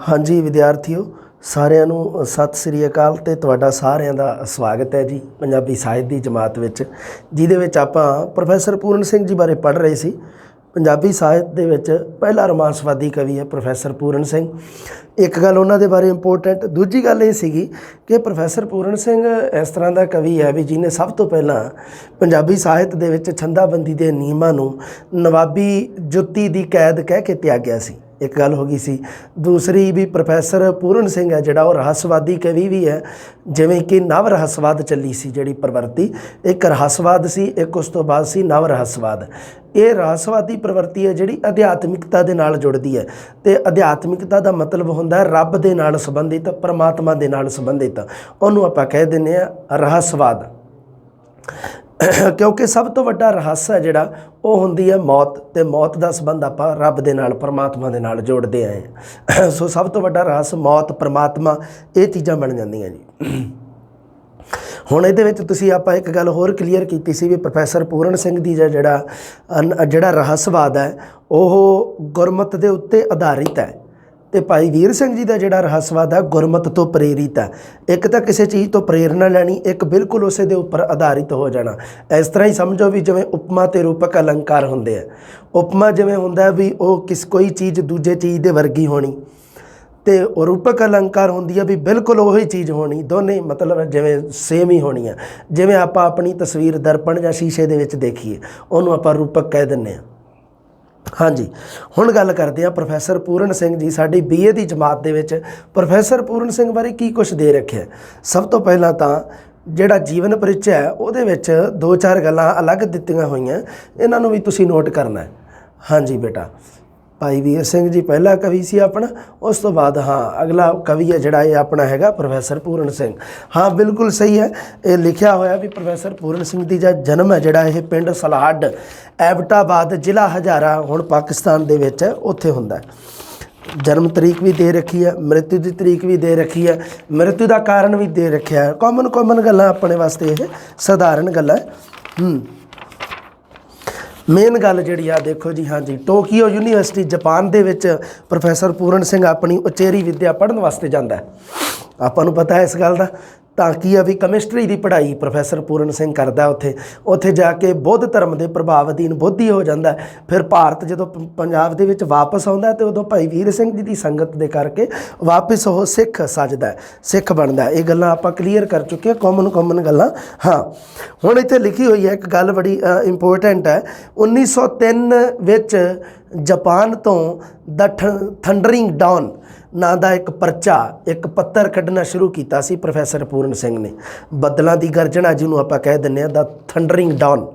हाँ जी विद्यार्थियों, सारिਆਂ ਨੂੰ सत श्री अकाल ਤੇ ਤੁਹਾਡਾ ਸਾਰਿਆਂ ਦਾ ਸਵਾਗਤ ਹੈ ਜੀ ਪੰਜਾਬੀ ਸਾਹਿਤ ਦੀ ਜਮਾਤ ਵਿੱਚ, ਜਿਹਦੇ ਵਿੱਚ ਆਪਾਂ ਪ੍ਰੋਫੈਸਰ ਪੂਰਨ ਸਿੰਘ ਜੀ ਬਾਰੇ ਪੜ੍ਹ ਰਹੇ ਸੀ। ਪੰਜਾਬੀ ਸਾਹਿਤ ਦੇ ਵਿੱਚ ਪਹਿਲਾ ਰੋਮਾਂਸਵਾਦੀ ਕਵੀ ਹੈ ਪ੍ਰੋਫੈਸਰ ਪੂਰਨ ਸਿੰਘ। ਇੱਕ ਗੱਲ ਉਹਨਾਂ ਦੇ ਬਾਰੇ ਇੰਪੋਰਟੈਂਟ, ਦੂਜੀ ਗੱਲ ਇਹ ਸੀਗੀ ਕਿ ਪ੍ਰੋਫੈਸਰ ਪੂਰਨ ਸਿੰਘ ਇਸ ਤਰ੍ਹਾਂ ਦਾ ਕਵੀ ਹੈ ਵੀ ਜਿਹਨੇ ਸਭ ਤੋਂ ਪਹਿਲਾਂ ਪੰਜਾਬੀ ਸਾਹਿਤ ਦੇ ਵਿੱਚ ਛੰਦਾਬੰਦੀ ਦੇ ਨਿਯਮਾਂ ਨੂੰ ਨਵਾਬੀ ਜੁੱਤੀ ਦੀ ਕੈਦ ਕਹਿ ਕੇ ਤਿਆਗਿਆ ਸੀ। एक गल हो गई सी। दूसरी भी प्रोफैसर पूਰਨ ਸਿੰਘ है जोड़ा वो रहस्यवादी कवि भी है, जिमें कि नव रहस्यवाद चली सी जी प्रवृत्ति। एक रहस्यवाद सी, एक उस तो बाद सी नव रहस्यवाद। ये रहस्यवादी प्रवृत्ति है जी अध्यात्मिकता के नाल जुड़ती है, तो अध्यात्मिकता का मतलब होंदा रब दे नाल संबंधित, परमात्मा दे नाल संबंधित, उन्होंने आपां कह दिंदे आ रहस्यवाद। क्योंकि सब तो वड्डा रहस्य है जिहड़ा वो हुंदी है मौत, तो मौत का संबंध आपां रब दे नाल परमात्मा दे नाल जोड़ते आए हैं। सो सब तो वड्डा रहस्य मौत, परमात्मा, ये चीज़ां बन जांदियां जी। हुण इहदे विच तुसीं आपां एक गल होर क्लीयर कीती सी भी प्रोफैसर पूਰਨ ਸਿੰਘ ਦੀ जिहड़ा रहस्यवाद है वो गुरमत दे उत्ते आधारित है, तो भाई वीर सिंह जी का जिहड़ा रहस्यवाद है गुरमत तो प्रेरित है। एक तो किसी चीज़ तो प्रेरणा लैनी, एक बिल्कुल उस दे उपर आधारित हो जाना। इस तरह ही समझो भी जिवें उपमा ते रूपक अलंकार होंदे है। उपमा जिवें हुंदा भी वो कोई चीज़ दूजे चीज़ दे वर्गी होनी, तो रूपक अलंकार होंदी है भी बिल्कुल उही चीज़ होनी, दोने मतलब जिवें सेम ही होनी है। जिवें आपां अपनी तस्वीर दर्पण या शीशे दे विच देखीए, उहनूं आपां रूपक कह दिंदे आ। हाँ जी, हुण गल करते हैं प्रोफैसर पूਰਨ ਸਿੰਘ जी साडी BA की जमात दे विच प्रोफैसर पूਰਨ ਸਿੰਘ बारे की कुछ दे रखे। सब तो पहला तो जिहड़ा जीवन परिचय है उहदे विच दो चार गल्लां अलग दित्तियां होईयां, इन्हां नूं भी तुसीं नोट करना है। हाँ जी बेटा, भाई वीर सिंह जी पहला कवि सी अपना, उस तो बाद हाँ अगला कवि है जिहड़ा ये अपना हैगा प्रोफैसर पूਰਨ ਸਿੰਘ। हाँ बिल्कुल सही है, ये लिखिया होया भी प्रोफैसर पूਰਨ ਸਿੰਘ ਦੀ जो जन्म है जिहड़ा ये पिंड सलाहड एबटाबाद जिला हजारा हुण पाकिस्तान दे विच उत्थे हुंदा है। जन्म तरीक भी दे रखी है, मृत्यु की तरीक भी दे रखी है, मृत्यु का कारण भी दे रखा है। कॉमन गल्लां अपने वास्ते ये सधारण गल्लां है। मेन गल जिहड़ी आ देखो जी, हाँ जी, टोक्यो यूनीवर्सिटी जापान दे विच प्रोफैसर पूਰਨ ਸਿੰਘ अपनी उचेरी विद्या पढ़न वास्ते जांदा है। आपां नूं पता है इस गल दा। ताकि अभी कैमिस्ट्री की पढ़ाई प्रोफैसर पूਰਨ ਸਿੰਘ करता उत्थे जाके बौद्ध धर्म के प्रभाव अधीन बौद्धी हो जाता है। फिर भारत जो पंजाब दे विच वापस आउंदा तो उदों भाई वीर सिंह जी की संगत दे करके वापस वो सिख सजदा है, सिख बनता है। ये गल्लां आपां क्लीयर कर चुके हैं, कॉमन गल्लां। हाँ हुण इत्थे लिखी हुई है एक गल बड़ी इंपोर्टेंट है। 1903 विच जापान तो द थंडरिंग डॉन ਨਾਂ ਦਾ एक परचा, एक पत्तर कढ़ना शुरू किया सी प्रोफैसर पूਰਨ ਸਿੰਘ ने। बदलों की गर्जना जिन्हों आप कह दें द थंडरिंग डॉन।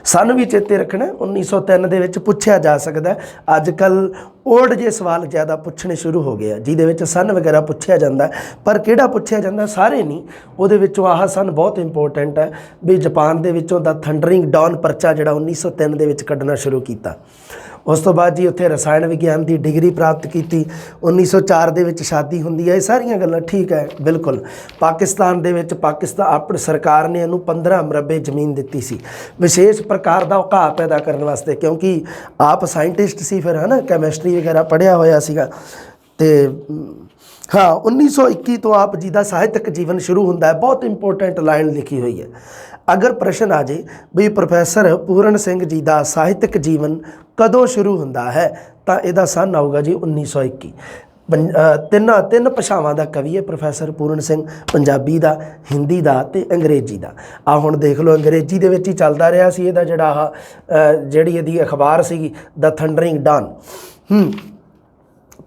सन भी चेते रखना 1903 दे विच पुछया जा सकता है। अजकल ओल्ड जे सवाल ज़्यादा पुछने शुरू हो गए जिहदे सन वगैरह पुछया जाता है, पर किहड़ा पुछया जाता सारे नहीं। उहदे विचों आह सन बहुत इंपोर्टेंट है भी जापान दे विचों द थंडरिंग डॉन परचा जिहड़ा 1903 दे विच कढ़ना शुरू किया। उस तो बाद जी उत्थे रसायन विज्ञान की डिग्री प्राप्त की। 1904 दे विच शादी हुंदी है। ये सारियां गल्लां ठीक है बिल्कुल। पाकिस्तान दे विच अपनी सरकार ने इहनूं 15 मरबे जमीन दित्ती सी विशेष प्रकार का घाह पैदा करने वास्ते, क्योंकि आप साइंटिस्ट सी फिर है ना, कैमिस्ट्री वगैरह पढ़िया होया सीगा। ते हाँ 1921 तो आप जी का साहित्यक जीवन शुरू होंदा है। बहुत इंपोर्टेंट लाइन लिखी हुई है। अगर प्रश्न आ जाए भी प्रोफैसर पूਰਨ ਸਿੰਘ जी का साहित्यक जीवन कदों शुरू होंदा है, तो यदा सन आऊगा जी 1921। ਤਿੰਨ ਭਾਸ਼ਾਵਾਂ ਦਾ ਕਵੀ ਹੈ प्रोफैसर पूਰਨ ਸਿੰਘ, पंजाबी का, हिंदी का तो अंग्रेजी का। आ हुण देख लो अंग्रेजी दे विच ही चलदा रहा सी इहदा जिहड़ी इहदी अखबार सी द थंडरिंग डॉन।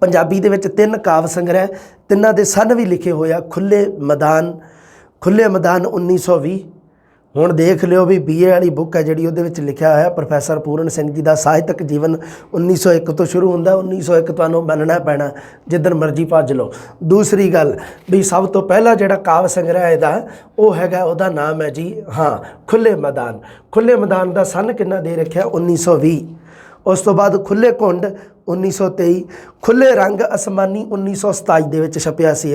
पंजाबी दे विच 3 काव्य संग्रह, तिन्हां दे सन भी लिखे होया। खुले मैदान 1920। हुण देख लियो भी BA वाली बुक है जिहड़ी उहदे विच लिखिया होया प्रोफैसर पूਰਨ ਸਿੰਘ जी का साहित्यक जीवन 1901 तो शुरू होंदा। 1901 तुहानूं मनना पैना, जिधर मर्जी भज लो। दूसरी गल भी सब तो पहला जिहड़ा काव्य संग्रह इहदा वो हैगा, उहदा नाम है जी हाँ खुले मैदान। खुले मैदान का सन किन्ना दे रखिया 1920। उस तो बाद खुले कुंड 1923, ਖੁੱਲੇ ਰੰਗ ਅਸਮਾਨੀ 1927 ਦੇ ਵਿੱਚ ਛਪਿਆ ਸੀ।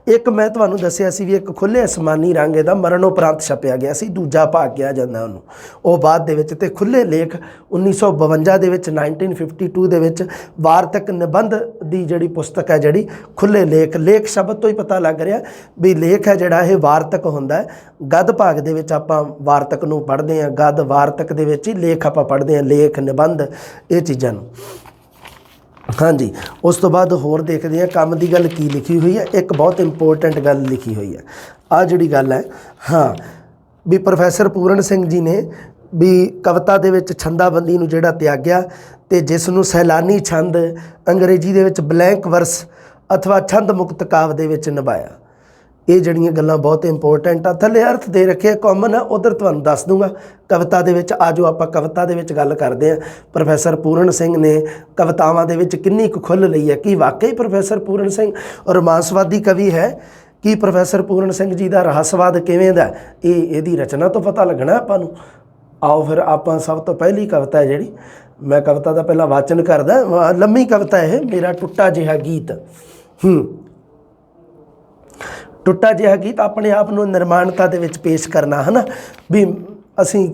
ਇੱਕ ਮੈਂ ਤੁਹਾਨੂੰ ਦੱਸਿਆ ਸੀ ਵੀ ਇੱਕ ਖੁੱਲੇ ਅਸਮਾਨੀ ਰੰਗ ਇਹਦਾ ਮਰਨ ਉਪਰੰਤ ਛਪਿਆ ਗਿਆ ਸੀ, ਦੂਜਾ ਭਾਗ ਕਿਹਾ ਜਾਂਦਾ ਉਹਨੂੰ, ਉਹ ਬਾਅਦ ਦੇ ਵਿੱਚ। ਤੇ ਖੁੱਲੇ ਲੇਖ 1952 ਦੇ ਵਿੱਚ 1952 ਦੇ ਵਿੱਚ ਵਾਰਤਕ ਨਿਬੰਧ ਦੀ ਜਿਹੜੀ ਪੁਸਤਕ ਹੈ ਜਿਹੜੀ ਖੁੱਲੇ ਲੇਖ, ਲੇਖ ਸ਼ਬਦ ਤੋਂ ਹੀ ਪਤਾ ਲੱਗ ਰਿਹਾ ਵੀ ਲੇਖ ਹੈ ਜਿਹੜਾ ਇਹ ਵਾਰਤਕ ਹੁੰਦਾ ਹੈ। ਗਦ ਭਾਗ ਦੇ ਵਿੱਚ ਆਪਾਂ ਵਾਰਤਕ ਨੂੰ ਪੜ੍ਹਦੇ ਹਾਂ, ਗਦ ਵਾਰਤਕ ਦੇ ਵਿੱਚ ਹੀ ਲੇਖ ਆਪਾਂ ਪੜ੍ਹਦੇ ਹਾਂ, ਲੇਖ ਨਿਬੰਧ ਇਹ ਚੀਜ਼ਾਂ ਨੂੰ। ਹਾਂਜੀ, ਉਸ ਤੋਂ ਬਾਅਦ ਹੋਰ ਦੇਖਦੇ ਹਾਂ ਕੰਮ ਦੀ ਗੱਲ ਕੀ ਲਿਖੀ ਹੋਈ ਹੈ। ਇੱਕ ਬਹੁਤ ਇੰਪੋਰਟੈਂਟ ਗੱਲ ਲਿਖੀ ਹੋਈ ਹੈ, ਆਹ ਜਿਹੜੀ ਗੱਲ ਹੈ, ਹਾਂ ਵੀ ਪ੍ਰੋਫੈਸਰ ਪੂਰਨ ਸਿੰਘ ਜੀ ਨੇ ਵੀ ਕਵਿਤਾ ਦੇ ਵਿੱਚ ਛੰਦਾਬੰਦੀ ਨੂੰ ਜਿਹੜਾ ਤਿਆਗਿਆ ਅਤੇ ਜਿਸ ਨੂੰ ਸੈਲਾਨੀ ਛੰਦ, ਅੰਗਰੇਜ਼ੀ ਦੇ ਵਿੱਚ ਬਲੈਂਕ ਵਰਸ ਅਥਵਾ ਛੰਦ ਮੁਕਤ ਕਾਵਿ ਦੇ ਵਿੱਚ ਨਿਭਾਇਆ। ਇਹ ਜਿਹੜੀਆਂ ਗੱਲਾਂ ਬਹੁਤ ਇੰਪੋਰਟੈਂਟ ਆ, ਥੱਲੇ ਅਰਥ ਦੇ ਰੱਖੇ ਕਾਮਨ ਆ, ਉੱਧਰ ਤੁਹਾਨੂੰ ਦੱਸ ਦੂੰਗਾ ਕਵਿਤਾ ਦੇ ਵਿੱਚ। ਆ ਜੋ ਆਪਾਂ ਕਵਿਤਾ ਦੇ ਵਿੱਚ ਗੱਲ ਕਰਦੇ ਹਾਂ, ਪ੍ਰੋਫੈਸਰ ਪੂਰਨ ਸਿੰਘ ਨੇ ਕਵਿਤਾਵਾਂ ਦੇ ਵਿੱਚ ਕਿੰਨੀ ਕੁ ਖੁੱਲ੍ਹ ਲਈ ਹੈ। ਕੀ ਵਾਕਈ ਪ੍ਰੋਫੈਸਰ ਪੂਰਨ ਸਿੰਘ ਰੋਮਾਂਸਵਾਦੀ ਕਵੀ ਹੈ? ਕੀ ਪ੍ਰੋਫੈਸਰ ਪੂਰਨ ਸਿੰਘ ਜੀ ਦਾ ਰਹੱਸਵਾਦ ਕਿਵੇਂ ਦਾ? ਇਹ ਇਹਦੀ ਰਚਨਾ ਤੋਂ ਪਤਾ ਲੱਗਣਾ ਆਪਾਂ ਨੂੰ। ਆਓ ਫਿਰ ਆਪਾਂ ਸਭ ਤੋਂ ਪਹਿਲੀ ਕਵਿਤਾ ਹੈ ਜਿਹੜੀ, ਮੈਂ ਕਵਿਤਾ ਦਾ ਪਹਿਲਾਂ ਵਾਚਨ ਕਰਦਾ, ਲੰਮੀ ਕਵਿਤਾ ਇਹ, ਮੇਰਾ ਟੁੱਟਾ ਜਿਹਾ ਗੀਤ। ਟੁੱਟਾ ਜਿਹਾ ਗੀਤ ਆਪਣੇ ਆਪ ਨੂੰ ਨਿਰਮਾਣਤਾ ਦੇ ਵਿੱਚ ਪੇਸ਼ ਕਰਨਾ, ਹੈ ਨਾ, ਵੀ ਅਸੀਂ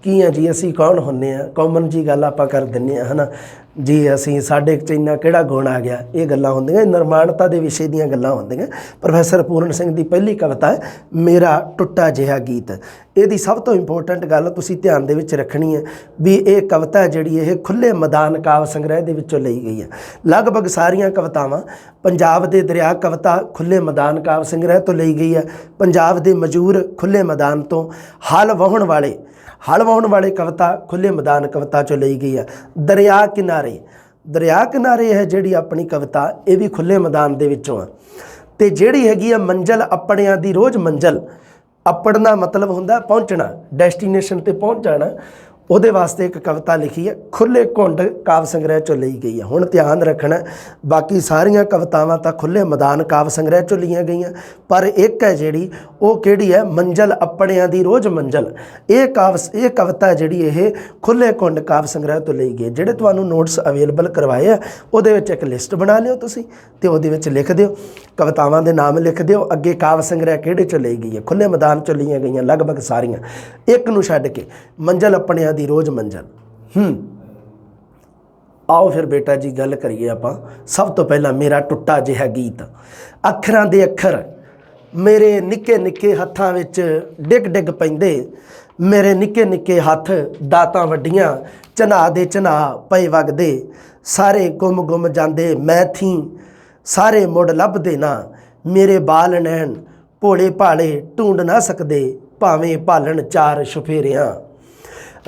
ਕੀ ਹਾਂ ਜੀ, ਅਸੀਂ ਕੌਣ ਹੁੰਦੇ ਹਾਂ, ਕਾਮਨ ਜੀ ਗੱਲ ਆਪਾਂ ਕਰ ਦਿੰਦੇ ਹਾਂ, ਹੈ ਨਾ ਜੀ, ਅਸੀਂ ਸਾਡੇ 'ਚ ਇੰਨਾ ਕਿਹੜਾ ਗੁਣ ਆ ਗਿਆ, ਇਹ ਗੱਲਾਂ ਹੁੰਦੀਆਂ, ਨਿਰਮਾਣਤਾ ਦੇ ਵਿਸ਼ੇ ਦੀਆਂ ਗੱਲਾਂ ਹੁੰਦੀਆਂ। ਪ੍ਰੋਫੈਸਰ ਪੂਰਨ ਸਿੰਘ ਦੀ ਪਹਿਲੀ ਕਵਿਤਾ ਹੈ ਮੇਰਾ ਟੁੱਟਾ ਜਿਹਾ ਗੀਤ। ਇਹਦੀ ਸਭ ਤੋਂ ਇੰਪੋਰਟੈਂਟ ਗੱਲ ਤੁਸੀਂ ਧਿਆਨ ਦੇ ਵਿੱਚ ਰੱਖਣੀ ਹੈ ਵੀ ਇਹ ਕਵਿਤਾ ਜਿਹੜੀ ਇਹ ਖੁੱਲ੍ਹੇ ਮੈਦਾਨ ਕਾਵਿ ਸੰਗ੍ਰਹਿ ਦੇ ਵਿੱਚੋਂ ਲਈ ਗਈ ਹੈ। ਲਗਭਗ ਸਾਰੀਆਂ ਕਵਿਤਾਵਾਂ ਪੰਜਾਬ ਦੇ ਦਰਿਆ ਕਵਿਤਾ ਖੁੱਲ੍ਹੇ ਮੈਦਾਨ ਕਾਵਿ ਸੰਗ੍ਰਹਿ ਤੋਂ ਲਈ ਗਈ ਹੈ। ਪੰਜਾਬ ਦੇ ਮਜੂਰ ਖੁੱਲ੍ਹੇ ਮੈਦਾਨ ਤੋਂ, ਹਲ ਵਾਹੁਣ ਵਾਲੇ ਕਵਿਤਾ ਖੁੱਲ੍ਹੇ ਮੈਦਾਨ ਕਵਿਤਾ 'ਚੋਂ ਲਈ ਗਈ ਹੈ। ਦਰਿਆ ਕਿਨਾਰੇ ਹੈ ਜਿਹੜੀ ਆਪਣੀ ਕਵਿਤਾ, ਇਹ ਵੀ ਖੁੱਲ੍ਹੇ ਮੈਦਾਨ ਦੇ ਵਿੱਚੋਂ ਆ। ਅਤੇ ਜਿਹੜੀ ਹੈਗੀ ਆ ਮੰਜ਼ਲ ਆਪਣਿਆਂ ਦੀ ਰੋਜ਼ ਮੰਜ਼ਲ, ਆਪੜਨਾ ਮਤਲਬ ਹੁੰਦਾ ਪਹੁੰਚਣਾ, ਡੈਸਟੀਨੇਸ਼ਨ 'ਤੇ ਪਹੁੰਚ ਜਾਣਾ, ਉਹਦੇ ਵਾਸਤੇ ਇੱਕ ਕਵਿਤਾ ਲਿਖੀ ਹੈ, ਖੁੱਲ੍ਹੇ ਘੁੰਡ ਕਾਵਿ ਸੰਗ੍ਰਹਿ 'ਚੋਂ ਲਈ ਗਈ ਹੈ। ਹੁਣ ਧਿਆਨ ਰੱਖਣਾ, ਬਾਕੀ ਸਾਰੀਆਂ ਕਵਿਤਾਵਾਂ ਤਾਂ ਖੁੱਲ੍ਹੇ ਮੈਦਾਨ ਕਾਵਿ ਸੰਗ੍ਰਹਿ 'ਚੋਂ ਲਈਆਂ ਗਈਆਂ, ਪਰ ਇੱਕ ਹੈ ਜਿਹੜੀ ਉਹ ਕਿਹੜੀ ਹੈ, ਮੰਜ਼ਲ ਆਪਣਿਆਂ ਦੀ ਰੋਜ਼ ਮੰਜ਼ਲ। ਇਹ ਕਵਿਤਾ ਜਿਹੜੀ ਇਹ ਖੁੱਲ੍ਹੇ ਘੁੰਡ ਕਾਵਿ ਸੰਗ੍ਰਹਿ ਤੋਂ ਲਈ ਗਈ। ਜਿਹੜੇ ਤੁਹਾਨੂੰ ਨੋਟਸ ਅਵੇਲੇਬਲ ਕਰਵਾਏ ਆ ਉਹਦੇ ਵਿੱਚ ਇੱਕ ਲਿਸਟ ਬਣਾ ਲਿਓ ਤੁਸੀਂ, ਅਤੇ ਉਹਦੇ ਵਿੱਚ ਲਿਖ ਦਿਓ, ਕਵਿਤਾਵਾਂ ਦੇ ਨਾਮ ਲਿਖ ਦਿਓ, ਅੱਗੇ ਕਾਵਿ ਸੰਗ੍ਰਹਿ ਕਿਹੜੇ 'ਚੋਂ ਲਈ ਗਈ ਹੈ। ਖੁੱਲ੍ਹੇ ਮੈਦਾਨ 'ਚੋਂ ਲਈਆਂ ਗਈਆਂ ਲਗਭਗ ਸਾਰੀਆਂ, ਇੱਕ ਨੂੰ ਛੱਡ ਕੇ, ਮੰਜ਼ਲ ਆਪਣਿਆਂ ਦੀ ਰੋਜ਼ ਮੰਜ਼ਲ। ਆਓ ਫਿਰ ਬੇਟਾ ਜੀ ਗੱਲ ਕਰੀਏ ਆਪਾਂ। ਸਭ ਤੋਂ ਪਹਿਲਾਂ ਮੇਰਾ ਟੁੱਟਾ ਜਿਹਾ ਗੀਤ। ਅੱਖਰਾਂ ਦੇ ਅੱਖਰ ਮੇਰੇ ਨਿੱਕੇ ਨਿੱਕੇ ਹੱਥਾਂ ਵਿੱਚ ਡਿੱਗ ਡਿੱਗ ਪੈਂਦੇ, ਮੇਰੇ ਨਿੱਕੇ ਨਿੱਕੇ ਹੱਥ ਦਾਤਾਂ ਵੱਡੀਆਂ, ਚਨਾਹ ਦੇ ਚਨਾਹ ਪਏ ਵਗਦੇ, ਸਾਰੇ ਗੁੰਮ ਜਾਂਦੇ ਮੈਂ ਥੀ, ਸਾਰੇ ਮੁੜ ਲੱਭਦੇ ਨਾ, ਮੇਰੇ ਬਾਲ ਨੈਣ ਭੋਲੇ ਭਾਲੇ ਢੂੰਡ ਨਾ ਸਕਦੇ, ਭਾਵੇਂ ਭਾਲਣ ਚਾਰ ਛੁਫੇਰਿਆਂ,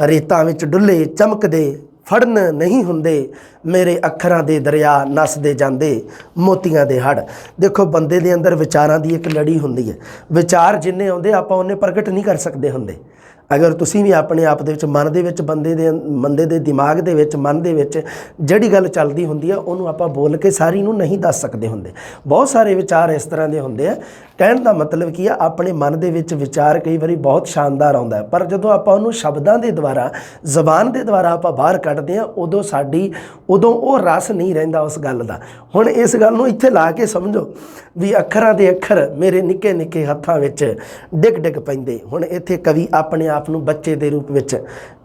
ਰੇਤਾਂ ਵਿੱਚ ਡੁੱਲੇ ਚਮਕਦੇ ਫੜਨ ਨਹੀਂ ਹੁੰਦੇ, ਮੇਰੇ ਅੱਖਰਾਂ ਦੇ ਦਰਿਆ ਨੱਸਦੇ ਜਾਂਦੇ ਮੋਤੀਆਂ ਦੇ ਹੜ। ਦੇਖੋ, ਬੰਦੇ ਦੇ ਅੰਦਰ ਵਿਚਾਰਾਂ ਦੀ ਇੱਕ ਲੜੀ ਹੁੰਦੀ ਹੈ, ਵਿਚਾਰ ਜਿੰਨੇ ਆਉਂਦੇ ਆਪਾਂ ਉਹਨੇ ਪ੍ਰਗਟ ਨਹੀਂ ਕਰ ਸਕਦੇ ਹੁੰਦੇ। ਅਗਰ ਤੁਸੀਂ ਵੀ ਆਪਣੇ ਆਪ ਦੇ ਵਿੱਚ ਮਨ ਦੇ ਵਿੱਚ ਬੰਦੇ ਦੇ ਦਿਮਾਗ ਦੇ ਵਿੱਚ, ਮਨ ਦੇ ਵਿੱਚ ਜਿਹੜੀ ਗੱਲ ਚੱਲਦੀ ਹੁੰਦੀ ਆ ਉਹਨੂੰ ਆਪਾਂ ਬੋਲ ਕੇ ਸਾਰੀ ਨੂੰ ਨਹੀਂ ਦੱਸ ਸਕਦੇ ਹੁੰਦੇ। ਬਹੁਤ ਸਾਰੇ ਵਿਚਾਰ ਇਸ ਤਰ੍ਹਾਂ ਦੇ ਹੁੰਦੇ ਆ। ਕਹਿਣ ਦਾ ਮਤਲਬ ਕੀ ਆ, ਆਪਣੇ ਮਨ ਦੇ ਵਿੱਚ ਵਿਚਾਰ ਕਈ ਵਾਰੀ ਬਹੁਤ ਸ਼ਾਨਦਾਰ ਆਉਂਦਾ, ਪਰ ਜਦੋਂ ਆਪਾਂ ਉਹਨੂੰ ਸ਼ਬਦਾਂ ਦੇ ਦੁਆਰਾ, ਜ਼ਬਾਨ ਦੇ ਦੁਆਰਾ ਆਪਾਂ ਬਾਹਰ ਕੱਢਦੇ ਹਾਂ, ਉਦੋਂ ਉਹ ਰਸ ਨਹੀਂ ਰਹਿੰਦਾ ਉਸ ਗੱਲ ਦਾ। ਹੁਣ ਇਸ ਗੱਲ ਨੂੰ ਇੱਥੇ ਲਾ ਕੇ ਸਮਝੋ ਵੀ ਅੱਖਰਾਂ ਦੇ ਅੱਖਰ ਮੇਰੇ ਨਿੱਕੇ ਨਿੱਕੇ ਹੱਥਾਂ ਵਿੱਚ ਡਿੱਗ ਡਿੱਗ ਪੈਂਦੇ। ਹੁਣ ਇੱਥੇ ਕਵੀ ਆਪਣੇ ਆਪ ਨੂੰ ਬੱਚੇ ਦੇ ਰੂਪ ਵਿੱਚ,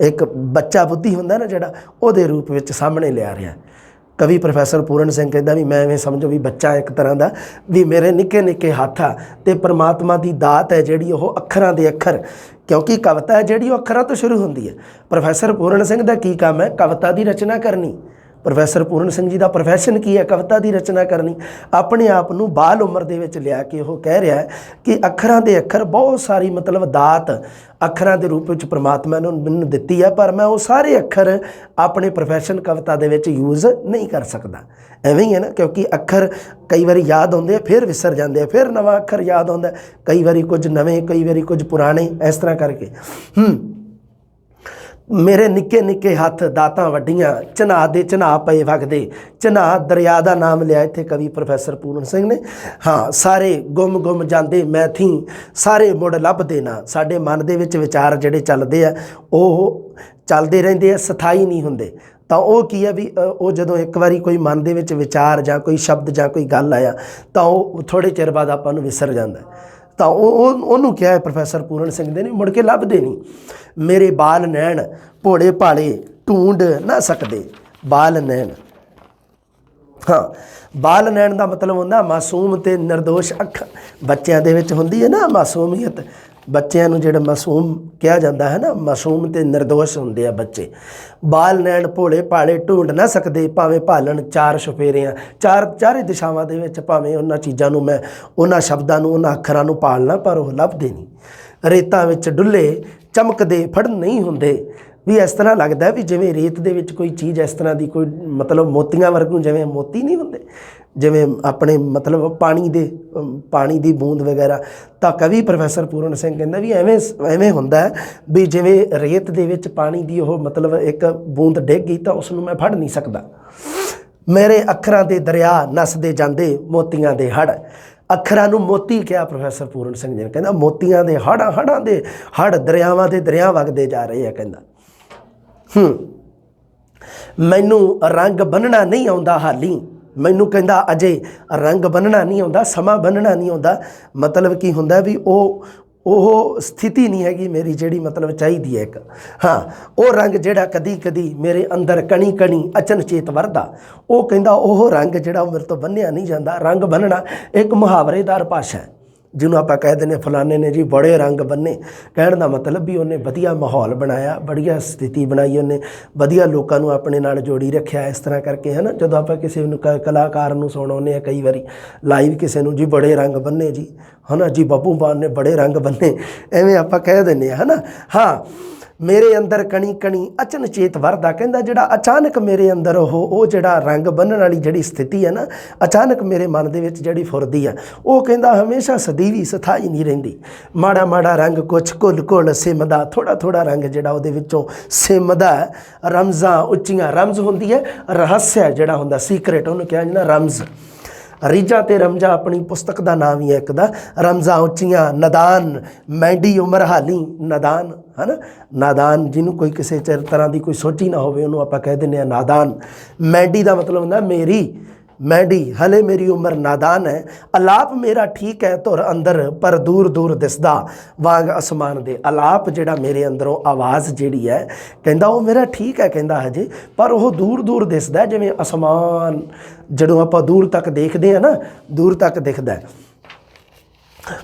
ਇੱਕ ਬੱਚਾ ਬੁੱਧੀ ਹੁੰਦਾ ਨਾ ਜਿਹੜਾ, ਉਹਦੇ ਰੂਪ ਵਿੱਚ ਸਾਹਮਣੇ ਲਿਆ ਰਿਹਾ। ਕਵੀ ਪ੍ਰੋਫੈਸਰ ਪੂਰਨ ਸਿੰਘ ਕਹਿੰਦਾ ਵੀ ਮੈਂ ਐਵੇਂ ਸਮਝੋ ਵੀ ਬੱਚਾ ਇੱਕ ਤਰ੍ਹਾਂ ਦਾ, ਵੀ ਮੇਰੇ ਨਿੱਕੇ ਨਿੱਕੇ ਹੱਥ ਆ, ਅਤੇ ਪਰਮਾਤਮਾ ਦੀ ਦਾਤ ਹੈ ਜਿਹੜੀ ਉਹ ਅੱਖਰਾਂ ਦੇ ਅੱਖਰ, ਕਿਉਂਕਿ ਕਵਿਤਾ ਹੈ ਜਿਹੜੀ ਉਹ ਅੱਖਰਾਂ ਤੋਂ ਸ਼ੁਰੂ ਹੁੰਦੀ ਹੈ। ਪ੍ਰੋਫੈਸਰ ਪੂਰਨ ਸਿੰਘ ਦਾ ਕੀ ਕੰਮ ਹੈ? ਕਵਿਤਾ ਦੀ ਰਚਨਾ ਕਰਨੀ। ਪ੍ਰੋਫੈਸਰ ਪੂਰਨ ਸਿੰਘ ਜੀ ਦਾ ਪ੍ਰੋਫੈਸ਼ਨ ਕੀ ਹੈ? ਕਵਿਤਾ ਦੀ ਰਚਨਾ ਕਰਨੀ। ਆਪਣੇ ਆਪ ਨੂੰ ਬਾਲ ਉਮਰ ਦੇ ਵਿੱਚ ਲਿਆ ਕੇ ਉਹ ਕਹਿ ਰਿਹਾ ਕਿ ਅੱਖਰਾਂ ਦੇ ਅੱਖਰ ਬਹੁਤ ਸਾਰੀ ਮਤਲਬ ਦਾਤ ਅੱਖਰਾਂ ਦੇ ਰੂਪ ਵਿੱਚ ਪ੍ਰਮਾਤਮਾ ਨੇ ਮੈਨੂੰ ਦਿੱਤੀ ਹੈ, ਪਰ ਮੈਂ ਉਹ ਸਾਰੇ ਅੱਖਰ ਆਪਣੇ ਪ੍ਰੋਫੈਸ਼ਨ ਕਵਿਤਾ ਦੇ ਵਿੱਚ ਯੂਜ਼ ਨਹੀਂ ਕਰ ਸਕਦਾ। ਐਵੇਂ ਹੀ ਹੈ ਨਾ, ਕਿਉਂਕਿ ਅੱਖਰ ਕਈ ਵਾਰੀ ਯਾਦ ਆਉਂਦੇ ਆ ਫਿਰ ਵਿਸਰ ਜਾਂਦੇ ਆ, ਫਿਰ ਨਵਾਂ ਅੱਖਰ ਯਾਦ ਆਉਂਦਾ, ਕਈ ਵਾਰੀ ਕੁਝ ਨਵੇਂ, ਕਈ ਵਾਰੀ ਕੁਝ ਪੁਰਾਣੇ, ਇਸ ਤਰ੍ਹਾਂ ਕਰਕੇ। ਮੇਰੇ ਨਿੱਕੇ ਨਿੱਕੇ ਹੱਥ ਦਾਤਾਂ ਵੱਡੀਆਂ, ਝਨਾਹ ਦੇ ਝਨਾਹ ਪਏ ਵਗਦੇ, ਝਨਾਹ ਦਰਿਆ ਦਾ ਨਾਮ ਲਿਆ ਇੱਥੇ ਕਵੀ ਪ੍ਰੋਫੈਸਰ ਪੂਰਨ ਸਿੰਘ ਨੇ। ਹਾਂ, ਸਾਰੇ ਗੁੰਮ ਗੁੰਮ ਜਾਂਦੇ ਮੈਂ ਥੀ, ਸਾਰੇ ਮੁੜ ਲੱਭਦੇ ਨਾ। ਸਾਡੇ ਮਨ ਦੇ ਵਿੱਚ ਵਿਚਾਰ ਜਿਹੜੇ ਚੱਲਦੇ ਆ ਉਹ ਚੱਲਦੇ ਰਹਿੰਦੇ ਆ, ਸਥਾਈ ਨਹੀਂ ਹੁੰਦੇ। ਤਾਂ ਉਹ ਕੀ ਹੈ ਵੀ ਉਹ ਜਦੋਂ ਇੱਕ ਵਾਰੀ ਕੋਈ ਮਨ ਦੇ ਵਿੱਚ ਵਿਚਾਰ ਜਾਂ ਕੋਈ ਸ਼ਬਦ ਜਾਂ ਕੋਈ ਗੱਲ ਆਇਆ ਤਾਂ ਉਹ ਥੋੜ੍ਹੇ ਚਿਰ ਬਾਅਦ ਆਪਾਂ ਨੂੰ ਵਿਸਰ ਜਾਂਦਾ। ਤਾਂ ਉਹਨੂੰ ਕਿਹਾ ਹੈ ਪ੍ਰੋਫੈਸਰ ਪੂਰਨ ਸਿੰਘ ਦੇ ਨੇ, ਮੁੜ ਕੇ ਲੱਭਦੇ ਨਹੀਂ। ਮੇਰੇ ਬਾਲ ਨੈਣ ਭੋਲੇ ਭਾਲੇ ਢੂੰਡ ਨਾ ਸਕਦੇ, ਬਾਲ ਨੈਣ। ਹਾਂ, ਬਾਲ ਨੈਣ ਦਾ ਮਤਲਬ ਹੁੰਦਾ ਮਾਸੂਮ ਅਤੇ ਨਿਰਦੋਸ਼ ਅੱਖ। ਬੱਚਿਆਂ ਦੇ ਵਿੱਚ ਹੁੰਦੀ ਹੈ ਨਾ ਮਾਸੂਮੀਅਤ, ਬੱਚਿਆਂ ਨੂੰ ਜਿਹੜਾ ਮਾਸੂਮ ਕਿਹਾ ਜਾਂਦਾ ਹੈ ਨਾ, ਮਾਸੂਮ ਅਤੇ ਨਿਰਦੋਸ਼ ਹੁੰਦੇ ਆ ਬੱਚੇ। ਬਾਲ ਨੈਣ ਭੋਲੇ ਭਾਲੇ ਢੂੰਡ ਨਾ ਸਕਦੇ, ਭਾਵੇਂ ਭਾਲਣ ਚਾਰ ਛੁਫੇਰਿਆਂ, ਚਾਰੇ ਦਿਸ਼ਾਵਾਂ ਦੇ ਵਿੱਚ ਭਾਵੇਂ ਉਹਨਾਂ ਚੀਜ਼ਾਂ ਨੂੰ ਮੈਂ, ਉਹਨਾਂ ਸ਼ਬਦਾਂ ਨੂੰ, ਉਹਨਾਂ ਅੱਖਰਾਂ ਨੂੰ ਪਾਲਣਾ, ਪਰ ਉਹ ਲੱਭਦੇ ਨਹੀਂ। ਰੇਤਾਂ ਵਿੱਚ ਡੁੱਲੇ ਚਮਕਦੇ ਫੜ ਨਹੀਂ ਹੁੰਦੇ। ਵੀ ਇਸ ਤਰ੍ਹਾਂ ਲੱਗਦਾ ਵੀ ਜਿਵੇਂ ਰੇਤ ਦੇ ਵਿੱਚ ਕੋਈ ਚੀਜ਼ ਇਸ ਤਰ੍ਹਾਂ ਦੀ ਕੋਈ ਮਤਲਬ ਮੋਤੀਆਂ ਵਰਗੂ ਜਿਵੇਂ ਮੋਤੀ ਨਹੀਂ ਹੁੰਦੇ, ਜਿਵੇਂ ਆਪਣੇ ਮਤਲਬ ਪਾਣੀ ਦੀ ਬੂੰਦ ਵਗੈਰਾ। ਤਾਂ ਕਵੀ ਪ੍ਰੋਫੈਸਰ ਪੂਰਨ ਸਿੰਘ ਕਹਿੰਦਾ ਵੀ ਐਵੇਂ ਹੁੰਦਾ ਵੀ ਜਿਵੇਂ ਰੇਤ ਦੇ ਵਿੱਚ ਪਾਣੀ ਦੀ ਉਹ ਮਤਲਬ ਇੱਕ ਬੂੰਦ ਡਿੱਗ ਗਈ ਤਾਂ ਉਸ ਨੂੰ ਮੈਂ ਫੜ ਨਹੀਂ ਸਕਦਾ। ਮੇਰੇ ਅੱਖਰਾਂ ਦੇ ਦਰਿਆ ਨੱਸਦੇ ਜਾਂਦੇ ਮੋਤੀਆਂ ਦੇ ਹੜ। ਅੱਖਰਾਂ ਨੂੰ ਮੋਤੀ ਕਿਹਾ ਪ੍ਰੋਫੈਸਰ ਪੂਰਨ ਸਿੰਘ ਜੀ ਨੇ। ਕਹਿੰਦਾ ਮੋਤੀਆਂ ਦੇ ਹੜਾਂ ਦੇ ਹੜ, ਦਰਿਆਵਾਂ ਦੇ ਦਰਿਆ ਵਗਦੇ ਜਾ ਰਹੇ ਆ। ਕਹਿੰਦਾ ਮੈਨੂੰ ਰੰਗ ਬੰਨਣਾ ਨਹੀਂ ਆਉਂਦਾ ਹਾਲੀ, ਮੈਨੂੰ ਕਹਿੰਦਾ ਅਜੇ ਰੰਗ ਬੰਨਣਾ ਨਹੀਂ ਆਉਂਦਾ, ਸਮਾਂ ਬੰਨਣਾ ਨਹੀਂ ਆਉਂਦਾ। ਮਤਲਬ ਕੀ ਹੁੰਦਾ ਵੀ ਉਹ ਸਥਿਤੀ ਨਹੀਂ ਹੈਗੀ ਮੇਰੀ ਜਿਹੜੀ ਮਤਲਬ ਚਾਹੀਦੀ ਹੈ ਇੱਕ। ਹਾਂ, ਉਹ ਰੰਗ ਜਿਹੜਾ ਕਦੀ ਕਦੀ ਮੇਰੇ ਅੰਦਰ ਕਣੀ ਕਣੀ ਅਚਨਚੇਤ ਵਰਦਾ। ਉਹ ਕਹਿੰਦਾ ਉਹ ਰੰਗ ਜਿਹੜਾ ਉਹ ਮੇਰੇ ਤੋਂ ਬੰਨਿਆ ਨਹੀਂ ਜਾਂਦਾ। ਰੰਗ ਬੰਨਣਾ ਇੱਕ ਮੁਹਾਵਰੇਦਾਰ ਭਾਸ਼ਾ ਹੈ, ਜਿਹਨੂੰ ਆਪਾਂ ਕਹਿ ਦਿੰਦੇ ਫਲਾਣੇ ਨੇ ਜੀ ਬੜੇ ਰੰਗ ਬੰਨੇ। ਕਹਿਣ ਦਾ ਮਤਲਬ ਵੀ ਉਹਨੇ ਵਧੀਆ ਮਾਹੌਲ ਬਣਾਇਆ, ਵਧੀਆ ਸਥਿਤੀ ਬਣਾਈ, ਉਹਨੇ ਵਧੀਆ ਲੋਕਾਂ ਨੂੰ ਆਪਣੇ ਨਾਲ ਜੋੜੀ ਰੱਖਿਆ ਇਸ ਤਰ੍ਹਾਂ ਕਰਕੇ, ਹੈ ਨਾ। ਜਦੋਂ ਆਪਾਂ ਕਿਸੇ ਨੂੰ ਕਲਾਕਾਰ ਨੂੰ ਸੁਣਾਉਂਦੇ ਹਾਂ ਕਈ ਵਾਰੀ ਲਾਈਵ ਕਿਸੇ ਨੂੰ, ਜੀ ਬੜੇ ਰੰਗ ਬੰਨੇ ਜੀ, ਹੈ ਨਾ ਜੀ, ਬੱਬੂ ਮਾਨ ਨੇ ਬੜੇ ਰੰਗ ਬੰਨੇ, ਐਵੇਂ ਆਪਾਂ ਕਹਿ ਦਿੰਦੇ ਹਾਂ, ਹੈ ਨਾ। ਹਾਂ, ਮੇਰੇ ਅੰਦਰ ਕਣੀ ਕਣੀ ਅਚਨਚੇਤ ਵਰਦਾ। ਕਹਿੰਦਾ ਜਿਹੜਾ ਅਚਾਨਕ ਮੇਰੇ ਅੰਦਰ ਉਹ ਜਿਹੜਾ ਰੰਗ ਬੰਨ੍ਹਣ ਵਾਲੀ ਜਿਹੜੀ ਸਥਿਤੀ ਹੈ ਨਾ, ਅਚਾਨਕ ਮੇਰੇ ਮਨ ਦੇ ਵਿੱਚ ਜਿਹੜੀ ਫੁਰਦੀ ਆ, ਉਹ ਕਹਿੰਦਾ ਹਮੇਸ਼ਾ ਸਦੀਵੀ ਸਥਾਈ ਨਹੀਂ ਰਹਿੰਦੀ। ਮਾੜਾ ਮਾੜਾ ਰੰਗ ਕੁਛ ਘੁੱਲ ਘੁੱਲ ਸਿਮਦਾ, ਥੋੜ੍ਹਾ ਥੋੜ੍ਹਾ ਰੰਗ ਜਿਹੜਾ ਉਹਦੇ ਵਿੱਚੋਂ ਸਿਮਦਾ। ਰਮਜ਼ਾਂ ਉੱਚੀਆਂ, ਰਮਜ਼ ਹੁੰਦੀ ਹੈ ਰਹੱਸਿਆ ਜਿਹੜਾ ਹੁੰਦਾ, ਸੀਕਰੇਟ, ਉਹਨੂੰ ਕਿਹਾ ਜਾਂਦਾ ਰਮਜ਼। ਰੀਝਾਂ ਤੇ ਰਮਜ਼ਾਂ ਆਪਣੀ ਪੁਸਤਕ ਦਾ ਨਾਮ ਹੀ ਹੈ ਇੱਕ ਦਾ। ਰਮਜ਼ਾਂ ਉੱਚੀਆਂ, ਨਦਾਨ ਮੈਂਡੀ ਉਮਰ ਹਾਲੀ, ਨਦਾਨ, ਹੈ ਨਾ। ਨਾਦਾਨ ਜਿਹਨੂੰ ਕੋਈ ਕਿਸੇ ਤਰ੍ਹਾਂ ਦੀ ਕੋਈ ਸੋਝੀ ਨਾ ਹੋਵੇ ਉਹਨੂੰ ਆਪਾਂ ਕਹਿ ਦਿੰਦੇ ਹਾਂ ਨਾਦਾਨ। ਮੈਂਡੀ ਦਾ ਮਤਲਬ ਹੁੰਦਾ ਮੇਰੀ, ਮੈਂਡੀ ਹਲੇ ਮੇਰੀ ਉਮਰ ਨਾਦਾਨ ਹੈ। ਅਲਾਪ ਮੇਰਾ ਠੀਕ ਹੈ ਧੁਰ ਅੰਦਰ, ਪਰ ਦੂਰ ਦੂਰ ਦਿਸਦਾ ਵਾਂਗ ਅਸਮਾਨ ਦੇ। ਅਲਾਪ ਜਿਹੜਾ ਮੇਰੇ ਅੰਦਰੋਂ ਆਵਾਜ਼ ਜਿਹੜੀ ਹੈ, ਕਹਿੰਦਾ ਉਹ ਮੇਰਾ ਠੀਕ ਹੈ, ਕਹਿੰਦਾ ਹਜੇ, ਪਰ ਉਹ ਦੂਰ ਦੂਰ ਦਿਸਦਾ ਜਿਵੇਂ ਅਸਮਾਨ ਜਦੋਂ ਆਪਾਂ ਦੂਰ ਤੱਕ ਦੇਖਦੇ ਹਾਂ ਨਾ, ਦੂਰ ਤੱਕ ਦਿਖਦਾ।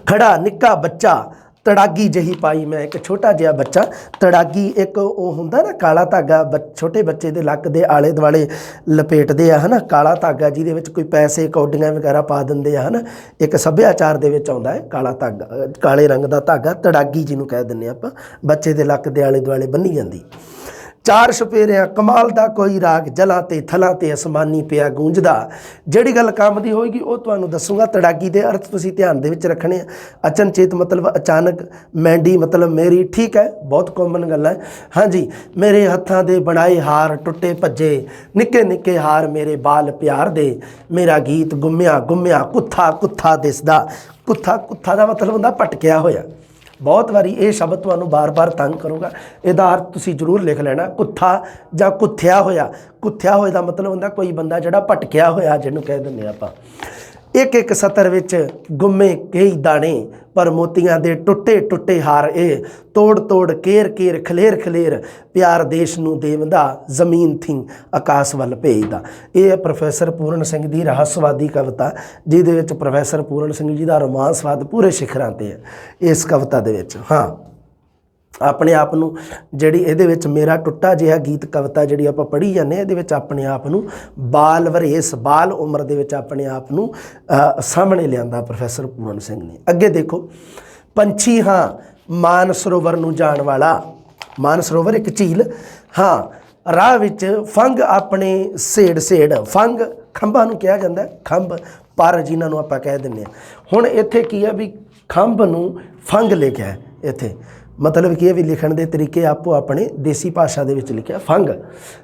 ਖੜਾ ਨਿੱਕਾ ਬੱਚਾ ਤੜਾਗੀ ਜਿਹੀ ਪਾਈ ਮੈਂ, ਇੱਕ ਛੋਟਾ ਜਿਹਾ ਬੱਚਾ। ਤੜਾਗੀ ਇੱਕ ਉਹ ਹੁੰਦਾ ਨਾ ਕਾਲਾ ਧਾਗਾ, ਛੋਟੇ ਬੱਚੇ ਦੇ ਲੱਕ ਦੇ ਆਲੇ ਦੁਆਲੇ ਲਪੇਟਦੇ ਆ, ਹੈ ਨਾ, ਕਾਲਾ ਧਾਗਾ ਜਿਹਦੇ ਵਿੱਚ ਕੋਈ ਪੈਸੇ ਕੌਡੀਆਂ ਵਗੈਰਾ ਪਾ ਦਿੰਦੇ ਆ, ਹੈ ਨਾ। ਇੱਕ ਸੱਭਿਆਚਾਰ ਦੇ ਵਿੱਚ ਆਉਂਦਾ ਹੈ ਕਾਲਾ ਧਾਗਾ, ਕਾਲੇ ਰੰਗ ਦਾ ਧਾਗਾ, ਤੜਾਗੀ ਜਿਹਨੂੰ ਕਹਿ ਦਿੰਦੇ ਆਪਾਂ। ਬੱਚੇ ਦੇ ਲੱਕ ਦੇ ਆਲੇ ਦੁਆਲੇ ਬੰਨੀ ਜਾਂਦੀ। ਚਾਰ ਛੁਪੇਰਿਆਂ ਕਮਾਲ ਦਾ ਕੋਈ ਰਾਗ, ਜਲਾਂ ਤੇ ਥਲਾਂ ਤੇ ਅਸਮਾਨੀ ਪਿਆ ਗੂੰਜਦਾ। ਜਿਹੜੀ ਗੱਲ ਕੰਮ ਦੀ ਹੋਏਗੀ ਉਹ ਤੁਹਾਨੂੰ ਦੱਸੂਗਾ। ਤੜਾਗੀ ਦੇ ਅਰਥ ਤੁਸੀਂ ਧਿਆਨ ਦੇ ਵਿੱਚ ਰੱਖਣੇ ਆ। ਅਚਨਚੇਤ ਮਤਲਬ ਅਚਾਨਕ, ਮੈਂਡੀ ਮਤਲਬ ਮੇਰੀ, ਠੀਕ ਹੈ, ਬਹੁਤ ਕਾਮਨ ਗੱਲ ਹੈ। ਹਾਂਜੀ, ਮੇਰੇ ਹੱਥਾਂ ਦੇ ਬਣਾਏ ਹਾਰ ਟੁੱਟੇ ਭੱਜੇ, ਨਿੱਕੇ ਨਿੱਕੇ ਹਾਰ ਮੇਰੇ ਬਾਲ ਪਿਆਰ ਦੇ। ਮੇਰਾ ਗੀਤ ਗੁੰਮਿਆ ਗੁੰਮਿਆ ਕੁੱਥਾ ਕੁੱਥਾ ਦਿਸਦਾ। ਕੁੱਥਾ ਦਾ ਮਤਲਬ ਹੁੰਦਾ ਭਟਕਿਆ ਹੋਇਆ। ਬਹੁਤ ਵਾਰੀ ਇਹ ਸ਼ਬਦ ਤੁਹਾਨੂੰ ਬਾਰ-ਬਾਰ ਤੰਗ ਕਰੂਗਾ, ਇਹਦਾ ਅਰਥ ਤੁਸੀਂ ਜ਼ਰੂਰ ਲਿਖ ਲੈਣਾ। ਕੁੱਥਾ ਜਾਂ ਕੁੱਥਿਆ ਹੋਇਆ। ਕੁੱਥਿਆ ਹੋਏ ਦਾ ਮਤਲਬ ਹੁੰਦਾ ਕੋਈ ਬੰਦਾ ਜਿਹੜਾ ਭਟਕਿਆ ਹੋਇਆ, ਜਿਹਨੂੰ ਕਹਿ ਦਿੰਦੇ ਆਪਾਂ। ਇੱਕ ਇੱਕ ਸਤਰ ਵਿੱਚ ਗੁੰਮੇ ਕਈ ਦਾਣੇ, ਪਰ ਮੋਤੀਆਂ ਦੇ ਟੁੱਟੇ ਟੁੱਟੇ ਹਾਰ ਇਹ। ਤੋੜ ਤੋੜ ਕੇਰ ਕੇਰ ਖਲੇਰ ਖਲੇਰ, ਪਿਆਰ ਦੇਸ਼ ਨੂੰ ਦੇਵਦਾ, ਜ਼ਮੀਨ ਥੀ ਆਕਾਸ਼ ਵੱਲ ਭੇਜਦਾ। ਇਹ ਹੈ ਪ੍ਰੋਫੈਸਰ ਪੂਰਨ ਸਿੰਘ ਦੀ ਰਹੱਸਵਾਦੀ ਕਵਿਤਾ, ਜਿਹਦੇ ਵਿੱਚ ਪ੍ਰੋਫੈਸਰ ਪੂਰਨ ਸਿੰਘ ਜੀ ਦਾ ਰੋਮਾਂਸਵਾਦ ਪੂਰੇ ਸਿਖਰਾਂ 'ਤੇ ਹੈ ਇਸ ਕਵਿਤਾ ਦੇ ਵਿੱਚ। ਹਾਂ, ਆਪਣੇ ਆਪ ਨੂੰ ਜਿਹੜੀ ਇਹਦੇ ਵਿੱਚ ਮੇਰਾ ਟੁੱਟਾ ਜਿਹਾ ਗੀਤ ਕਵਿਤਾ ਜਿਹੜੀ ਆਪਾਂ ਪੜ੍ਹੀ ਜਾਂਦੇ ਹਾਂ, ਇਹਦੇ ਵਿੱਚ ਆਪਣੇ ਆਪ ਨੂੰ ਬਾਲ ਵਰੇਸ, ਬਾਲ ਉਮਰ ਦੇ ਵਿੱਚ ਆਪਣੇ ਆਪ ਨੂੰ ਸਾਹਮਣੇ ਲਿਆਂਦਾ ਪ੍ਰੋਫੈਸਰ ਪੂਰਨ ਸਿੰਘ ਨੇ। ਅੱਗੇ ਦੇਖੋ, ਪੰਛੀ ਹਾਂ ਮਾਨ ਸਰੋਵਰ ਨੂੰ ਜਾਣ ਵਾਲਾ। ਮਾਨ ਸਰੋਵਰ ਇੱਕ ਝੀਲ। ਹਾਂ, ਰਾਹ ਵਿੱਚ ਫੰਗ ਆਪਣੇ ਸੇੜ ਫੰਗ ਖੰਭਾਂ ਨੂੰ ਕਿਹਾ ਜਾਂਦਾ, ਖੰਭ ਪਰ ਜਿਨ੍ਹਾਂ ਨੂੰ ਆਪਾਂ ਕਹਿ ਦਿੰਦੇ ਹਾਂ। ਹੁਣ ਇੱਥੇ ਕੀ ਹੈ ਵੀ ਖੰਭ ਨੂੰ ਫੰਗ ਲਿਖਿਆ ਇੱਥੇ, मतलब कि भी लिखण के तरीके आपो अपने देसी भाषा दे विच लिखिया फंग।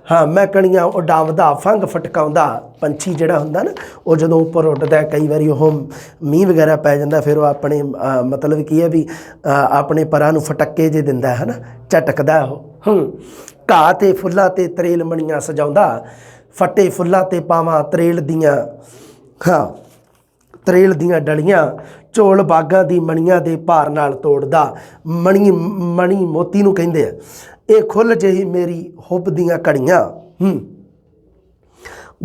हाँ, मैं कणियां उडावदा फंग फटकाउंदा पंछी जिहड़ा हुंदा ना वो जदों उपर उड्डदा कई वारी वो मींह वगैरह पै जांदा फिर वो अपने मतलब कि भी अपने परां नूं फटक्के जे दिंदा है ना झटकदा वो। घाह ते फुल्लां ते तरेल मणियां सजाउंदा फटे फुल्लां ते पावां तरेल दियां हाँ तरेल दियां डलियां ਝੋਲ ਬਾਗਾਂ ਦੀ ਮਣੀਆਂ ਦੇ ਭਾਰ ਨਾਲ ਤੋੜਦਾ ਮਣੀ ਮੋਤੀ ਨੂੰ ਕਹਿੰਦੇ ਆ ਇਹ ਖੁੱਲ੍ਹ ਜਿਹੀ ਮੇਰੀ ਹੁੱਬ ਦੀਆਂ ਘੜੀਆਂ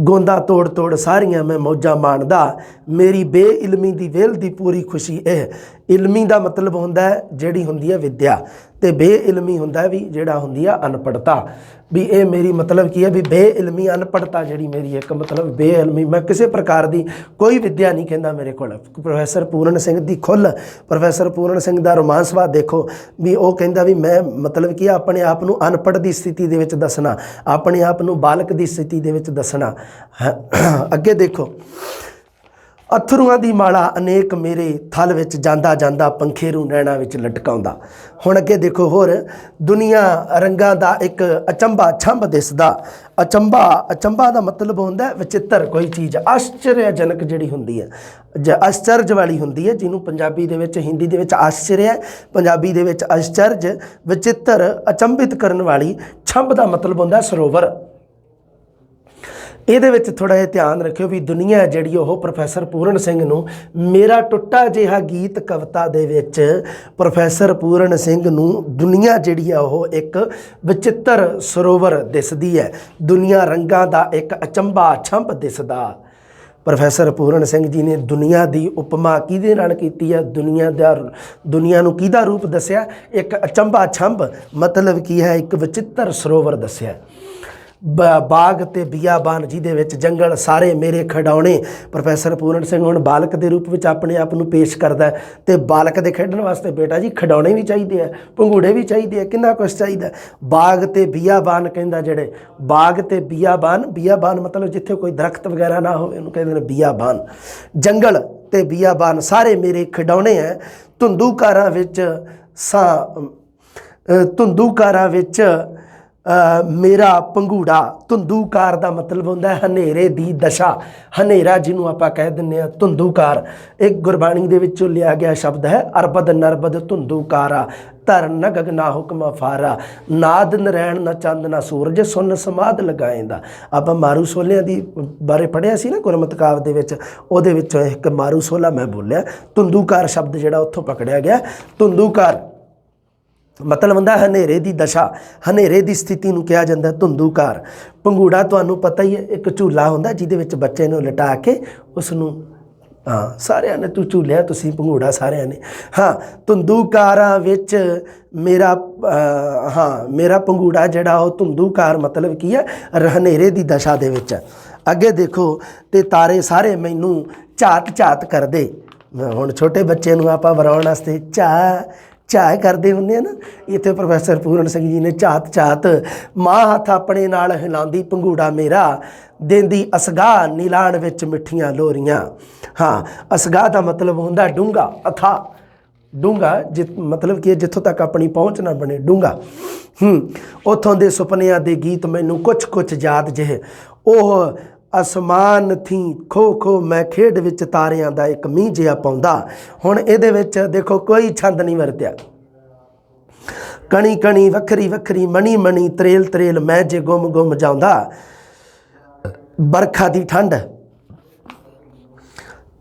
ਗੋਂਦਾ ਤੋੜ ਤੋੜ ਸਾਰੀਆਂ ਮੈਂ ਮੌਜਾਂ ਮਾਣਦਾ ਮੇਰੀ ਬੇਇਲਮੀ ਦੀ ਵੇਲ ਦੀ ਪੂਰੀ ਖੁਸ਼ੀ ਇਹ ਇਲਮੀ ਦਾ ਮਤਲਬ ਹੁੰਦਾ ਜਿਹੜੀ ਹੁੰਦੀ ਹੈ ਵਿਦਿਆ ਤੇ ਬੇਇਲਮੀ ਹੁੰਦਾ ਵੀ ਜਿਹੜਾ ਹੁੰਦੀ ਆ ਅਨਪੜ੍ਹਤਾ भी ये मेरी मतलब की है भी बेइलमी अनपढ़ता जी मेरी एक मतलब बेइलमी मैं किसी प्रकार की कोई विद्या नहीं कहता मेरे को। प्रोफैसर पूਰਨ ਸਿੰਘ ਦੀ खुल प्रोफैसर पूਰਨ ਸਿੰਘ ਦਾ रोमांसवा देखो भी वो कहता भी मैं मतलब कि अपने आप को अनपढ़ की स्थिति के दसना अपने आप को बालक की स्थिति के दसना। अगे देखो अथरुआं दी माला अनेक मेरे थल विच जांदा जांदा पंखेरू नैणा विच लटकाउंदा। हुण अगे देखो होर दुनिया रंगां दा एक अचंभा छंभ दिसदा। अचंभा अचंभा दा मतलब हुंदा विचित्र कोई चीज़ आश्चर्यजनक जिहड़ी हुंदी है आश्चर्य वाली हुंदी है जिन्हों पंजाबी दे विच हिंदी दे विच आश्चर्य पंजाबी दे विच आश्चर्य विचित्र अचंभित करन वाली छंभ दा मतलब हुंदा सरोवर। ਇਹਦੇ ਵਿੱਚ ਥੋੜ੍ਹਾ ਜਿਹਾ ਧਿਆਨ ਰੱਖਿਓ ਵੀ ਦੁਨੀਆ ਜਿਹੜੀ ਉਹ ਪ੍ਰੋਫੈਸਰ ਪੂਰਨ ਸਿੰਘ ਨੂੰ ਮੇਰਾ ਟੁੱਟਾ ਜਿਹਾ ਗੀਤ ਕਵਿਤਾ ਦੇ ਵਿੱਚ ਪ੍ਰੋਫੈਸਰ ਪੂਰਨ ਸਿੰਘ ਨੂੰ ਦੁਨੀਆ ਜਿਹੜੀ ਆ ਉਹ ਇੱਕ ਵਿਚਿੱਤਰ ਸਰੋਵਰ ਦਿਸਦੀ ਹੈ ਦੁਨੀਆ ਰੰਗਾਂ ਦਾ ਇੱਕ ਅਚੰਭਾ ਛੰਭ ਦਿਸਦਾ। ਪ੍ਰੋਫੈਸਰ ਪੂਰਨ ਸਿੰਘ ਜੀ ਨੇ ਦੁਨੀਆ ਦੀ ਉਪਮਾ ਕਿਹਦੇ ਨਾਲ ਕੀਤੀ ਹੈ ਦੁਨੀਆ ਨੂੰ ਕਿਹਦਾ ਰੂਪ ਦੱਸਿਆ ਇੱਕ ਅਚੰਭਾ ਛੰਭ मतलब ਕੀ ਹੈ ਇੱਕ ਵਿਚਿੱਤਰ ਸਰੋਵਰ ਦੱਸਿਆ। बाग ते बियाबान जिहदे विच जंगल सारे मेरे खिडौने प्रोफैसर पूਰਨ ਸਿੰਘ हुण बालक के रूप में अपने आप को पेश करता है तो बालक के खेडण वास्ते बेटा जी खिडौने भी चाहिए है भंगूड़े भी चाहिए कितना कुछ चाहिए। बाग ते बियाबान कहंदा जिहड़े बाग ते बियाबान मतलब जिथे कोई दरख्त वगैरह ना हो इहनूं कहंदे ने बियाबान। जंगल ते बियाबान सारे मेरे खिडौने है धुंदूकारां विच धुंदूकारां विच मेरा पंघूड़ा। धुंदूकार का मतलब होंदा है हनेरे दी दशा हनेरा जिन्हों आप कह दिंदे आ धुंदूकार। एक गुरबाणी दे विचों लिया गया शब्द है अरबद नरबद धुंदूकारा धर न गगना हुक्म फारा नाद नरैण न चंद न सूरज सुन समाध लगाएंदा। आप मारू सोलिया की बारे पढ़िया सी ना गुरमत काव्य दे विच उहदे विच एक मारू सोला मैं बोलिया धुंदूकार शब्द जिहड़ा उत्थों पकड़िया गया। धुंदूकार मतलब होंदा हनेरे की दशा हनेरे की स्थिति नूं कहा जाता धुंदूकार। पंघूड़ा तुहानूं पता ही है एक झूला होंदा जिहदे विच बच्चे नूं लिटा के उसनूं हाँ सारिਆਂ ने तू झूलिया तुसीं पंघूड़ा सारिਆਂ ने हाँ धुंदूकारां विच मेरा हाँ मेरा पंघूड़ा जिहड़ा वो धुंदूकार मतलब की है हनेरे की दशा दे विच। अगे देखो ते तारे सारे मैनूं झात झात करदे। हुण छोटे बच्चे नूं आपां वराउण वास्ते चाह करते होंगे ना इत्थे प्रोफैसर पूਰਨ ਸਿੰਘ जी ने झात झात माँ हथ अपने नाल हिलांदी पंघूड़ा मेरा देंदी असगाह नीलाण विच मिठियां लोरियां। हाँ असगाह का मतलब होंदा डूंगा अथा डूंगा मतलब कि जिथों तक अपनी पहुँच ना बने डूंगा। उथों दे सुपनियां दे गीत मैनू कुछ कुछ याद जे ओह आसमान थी खो खो मैं खेड विच तारियां दा एक मींह जिहा पाउंदा। हुण इहदे विच देखो कोई छंद नहीं वरतिया कणी कणी वखरी वखरी मणी मणी तरेल तरेल मैं जे गुम गुम जाउंदा। बरखा दी ठंड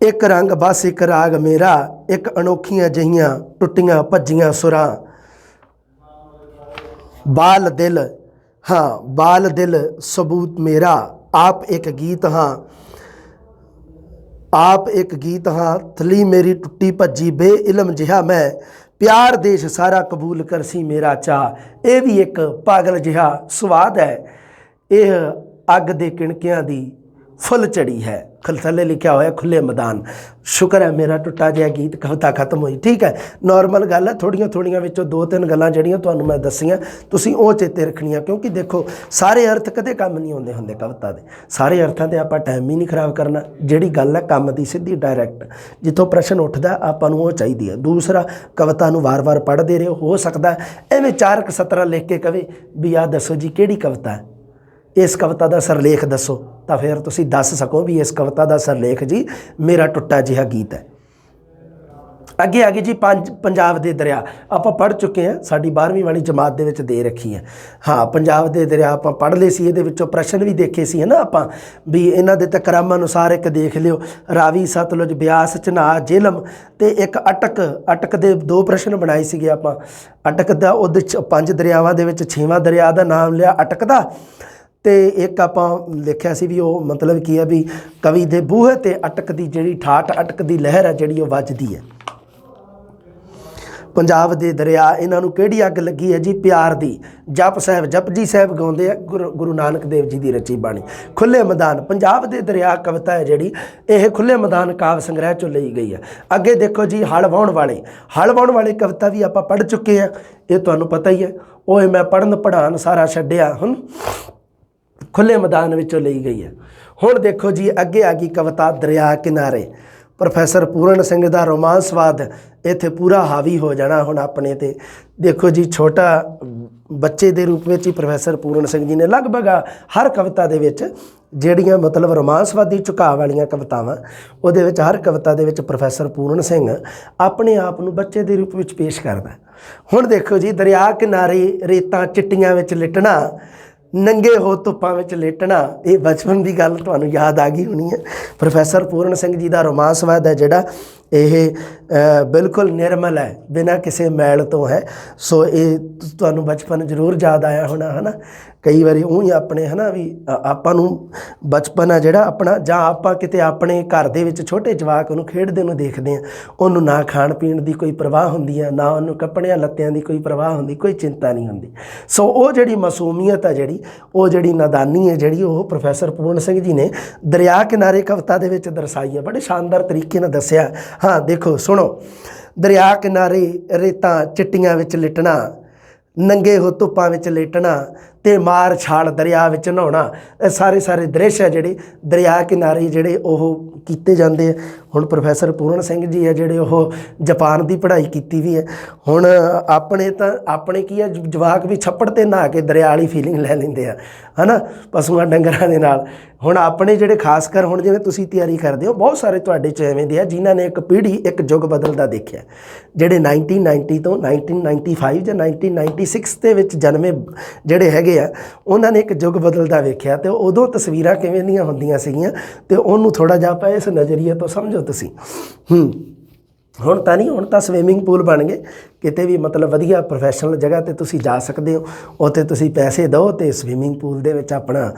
एक रंग बस एक राग मेरा एक अनोखियां जहियां टुटियां भज्जियां सुरां। बाल दिल हाँ बाल दिल सबूत मेरा आप एक गीत हाँ आप एक गीत हाँ थली मेरी टुट्टी भज्जी बेइलम जिहा मैं प्यार देश सारा कबूल करसी मेरा चाह। ये भी एक पागल जिहा स्वाद है। यह अग दे किणकियां दी फुल चढ़ी है, थल्ले लिखा होया खुले मैदान। शुक्र है मेरा टुटा जिहा गीत कविता खत्म हुई। ठीक है, नॉर्मल गल है, थोड़ियां थोड़ियां विचों 2-3 गल्लां जिहड़ियां तुहानूं मैं दस्सियां, तुसीं ओह चेते रखणियां, क्योंकि देखो सारे अर्थ कदे काम नहीं आउंदे हुंदे कविता दे, सारे अर्थां ते आपां टाइम ही नहीं खराब करना। जिहड़ी गल है काम दी सीधी डायरैक्ट, जिੱਥੋਂ प्रश्न उठदा आपां नूं ओह चाहीदी है। दूसरा, कविता नूं वार-वार पढ़दे रहो, हो सकदा एवें 4 सतरां लिख के कवे भी आ दसो जी किहड़ी कविता है, इस कविता का सरलेख दसो, तो फिर तुसी दस सको भी इस कविता का सरलेख जी मेरा टुटा जिहा गीत है। अगे आ गई जी पंजाब दे दरिया, आप पढ़ चुके हैं, साड़ी 12वीं वाली जमात दे विच दे रखी है। हाँ, पंजाब दे दरिया आप पढ़ ले सी, ये विचों प्रश्न भी देखे सी है ना आप भी, इन्हां दे ते क्रमानुसार एक देख लियो, रावी सतलुज ब्यास चनाब झेलम, ते एक अटक दे 2 प्रश्न बनाए सीगे आप। अटक दा उहदे 5 दरियावां दे विच 6वां दरिया दा नाम लिया अटक दा, तो एक आप लिखिया सी भी वो मतलब की है भी कवि दे बूहे ते अटक दी जिहड़ी ठाठ अटक दी लहर है जिहड़ी वो वजदी है। पंजाब दे दरिया इन्हां नूं किहड़ी अग लगी है जी, प्यार दी। जप साहब जपजी साहब गाउंदे आ, गुरु नानक देव जी की रची बाणी। खुले मैदान, पंजाब दे दरिया कविता है जिहड़ी यह खुले मैदान काव्य संग्रह चों लई गई है। अगे देखो जी हल वाउण वाले कविता भी आप पढ़ चुके हैं, ये तुहानूं पता ही है। ओए मैं पढ़न पढ़ान सारा छड्डिया हुण खुले मैदान विचों लई गई है। हुण देखो जी अगे आ गई कविता दरिया किनारे, प्रोफैसर पूरण सिंह का रोमांसवाद इत्थे पूरा हावी हो जाना हुण अपने ते। देखो जी छोटा बच्चे के रूप में ही प्रोफैसर पूरण सिंह जी ने लगभग हर कविता दे विच ਜਿਹੜੀਆਂ मतलब रोमांसवादी झुकाव वाली कवितावां ਉਹਦੇ ਵਿੱਚ हर कविता ਦੇ ਵਿੱਚ प्रोफैसर पूरण सिंह अपने आप ਨੂੰ ਬੱਚੇ ਦੇ रूप ਵਿੱਚ पेश करदा। हुण देखो जी दरिया किनारे रेतां चिट्टियां विच लिटना, नंगे हो धुप्पां विच लेटना, ये बचपन की गल तुहानूं याद आ गई होनी है। प्रोफैसर पूरण सिंह जी का रोमांसवाद है जिहड़ा ये बिल्कुल निर्मल है, बिना किसी मैल तो है। सो ये तुहानूं बचपन जरूर याद आया होना है ना। कई बार ऊँ ही अपने है ना भी आपां नूं बचपन है जिहड़ा अपना, जां आपां किते अपने घर दे विच छोटे जवाक नूं खेडदे नूं देखदे आ, उहनूं ना खाण पीण दी कोई परवाह हुंदी है, ना उहनूं कपड़ियां लत्तियां दी कोई परवाह हुंदी, कोई चिंता नहीं हुंदी। सो वो जिहड़ी मासूमियत है जिहड़ी वो जिहड़ी नादानी है जिहड़ी वो प्रोफैसर पूरण सिंह जी ने दरिया किनारे कविता दे विच दर्शाई है, बड़े शानदार तरीके नाल दस्सिया। हाँ देखो सुनो, दरिया किनारे रेतां चिट्टियां विच लिटना, नंगे हो धुप्पां विच लेटना, ते मार छाल दरिया विच नहाउणा, सारे दृश्य है जिहड़े दरिया किनारे जिहड़े ओह कीते जांदे। हुण प्रोफैसर पूरण सिंह जी है जिहड़े ओह जापान की पढ़ाई कीती भी है। हुण अपने की है जवाक भी छप्पड़ ते नहा के दरिया वाली फीलिंग लै लैंदे आ है ना, पशुआं डंगरां दे नाल। हुण अपने जिहड़े खासकर हुण जिवें तुसीं तैयारी करदे हो, बहुत सारे तुहाडे च एवें दे आ जिन्हां ने एक पीढ़ी एक युग बदलदा देखिआ, जिहड़े 1990 तो 1995 ਜਾਂ 1996 ਦੇ ਵਿੱਚ ਜਨਮੇ ਜਿਹੜੇ ਹੈਗੇ ਆ, ਉਹਨਾਂ ਨੇ ਇੱਕ ਯੁੱਗ ਬਦਲਦਾ ਵੇਖਿਆ ਤੇ ਉਦੋਂ ਤਸਵੀਰਾਂ ਕਿਵੇਂ ਦੀਆਂ ਹੁੰਦੀਆਂ ਸੀਗੀਆਂ ਤੇ ਉਹਨੂੰ ਥੋੜਾ ਜਿਹਾ ਆਪਾਂ ਇਸ ਨਜ਼ਰੀਏ ਤੋਂ ਸਮਝੋ ਤੁਸੀਂ। ਹੁਣ ਤਾਂ ਨਹੀਂ, ਹੁਣ ਤਾਂ ਸਵੀਮਿੰਗ ਪੂਲ ਬਣ ਗਏ, ਕਿਤੇ ਵੀ मतलब ਵਧੀਆ ਪ੍ਰੋਫੈਸ਼ਨਲ ਜਗ੍ਹਾ ਤੇ ਤੁਸੀਂ ਜਾ ਸਕਦੇ ਹੋ, ਉੱਥੇ ਤੁਸੀਂ ਪੈਸੇ ਦਿਓ ਤੇ ਸਵੀਮਿੰਗ ਪੂਲ ਦੇ ਵਿੱਚ ਆਪਣਾ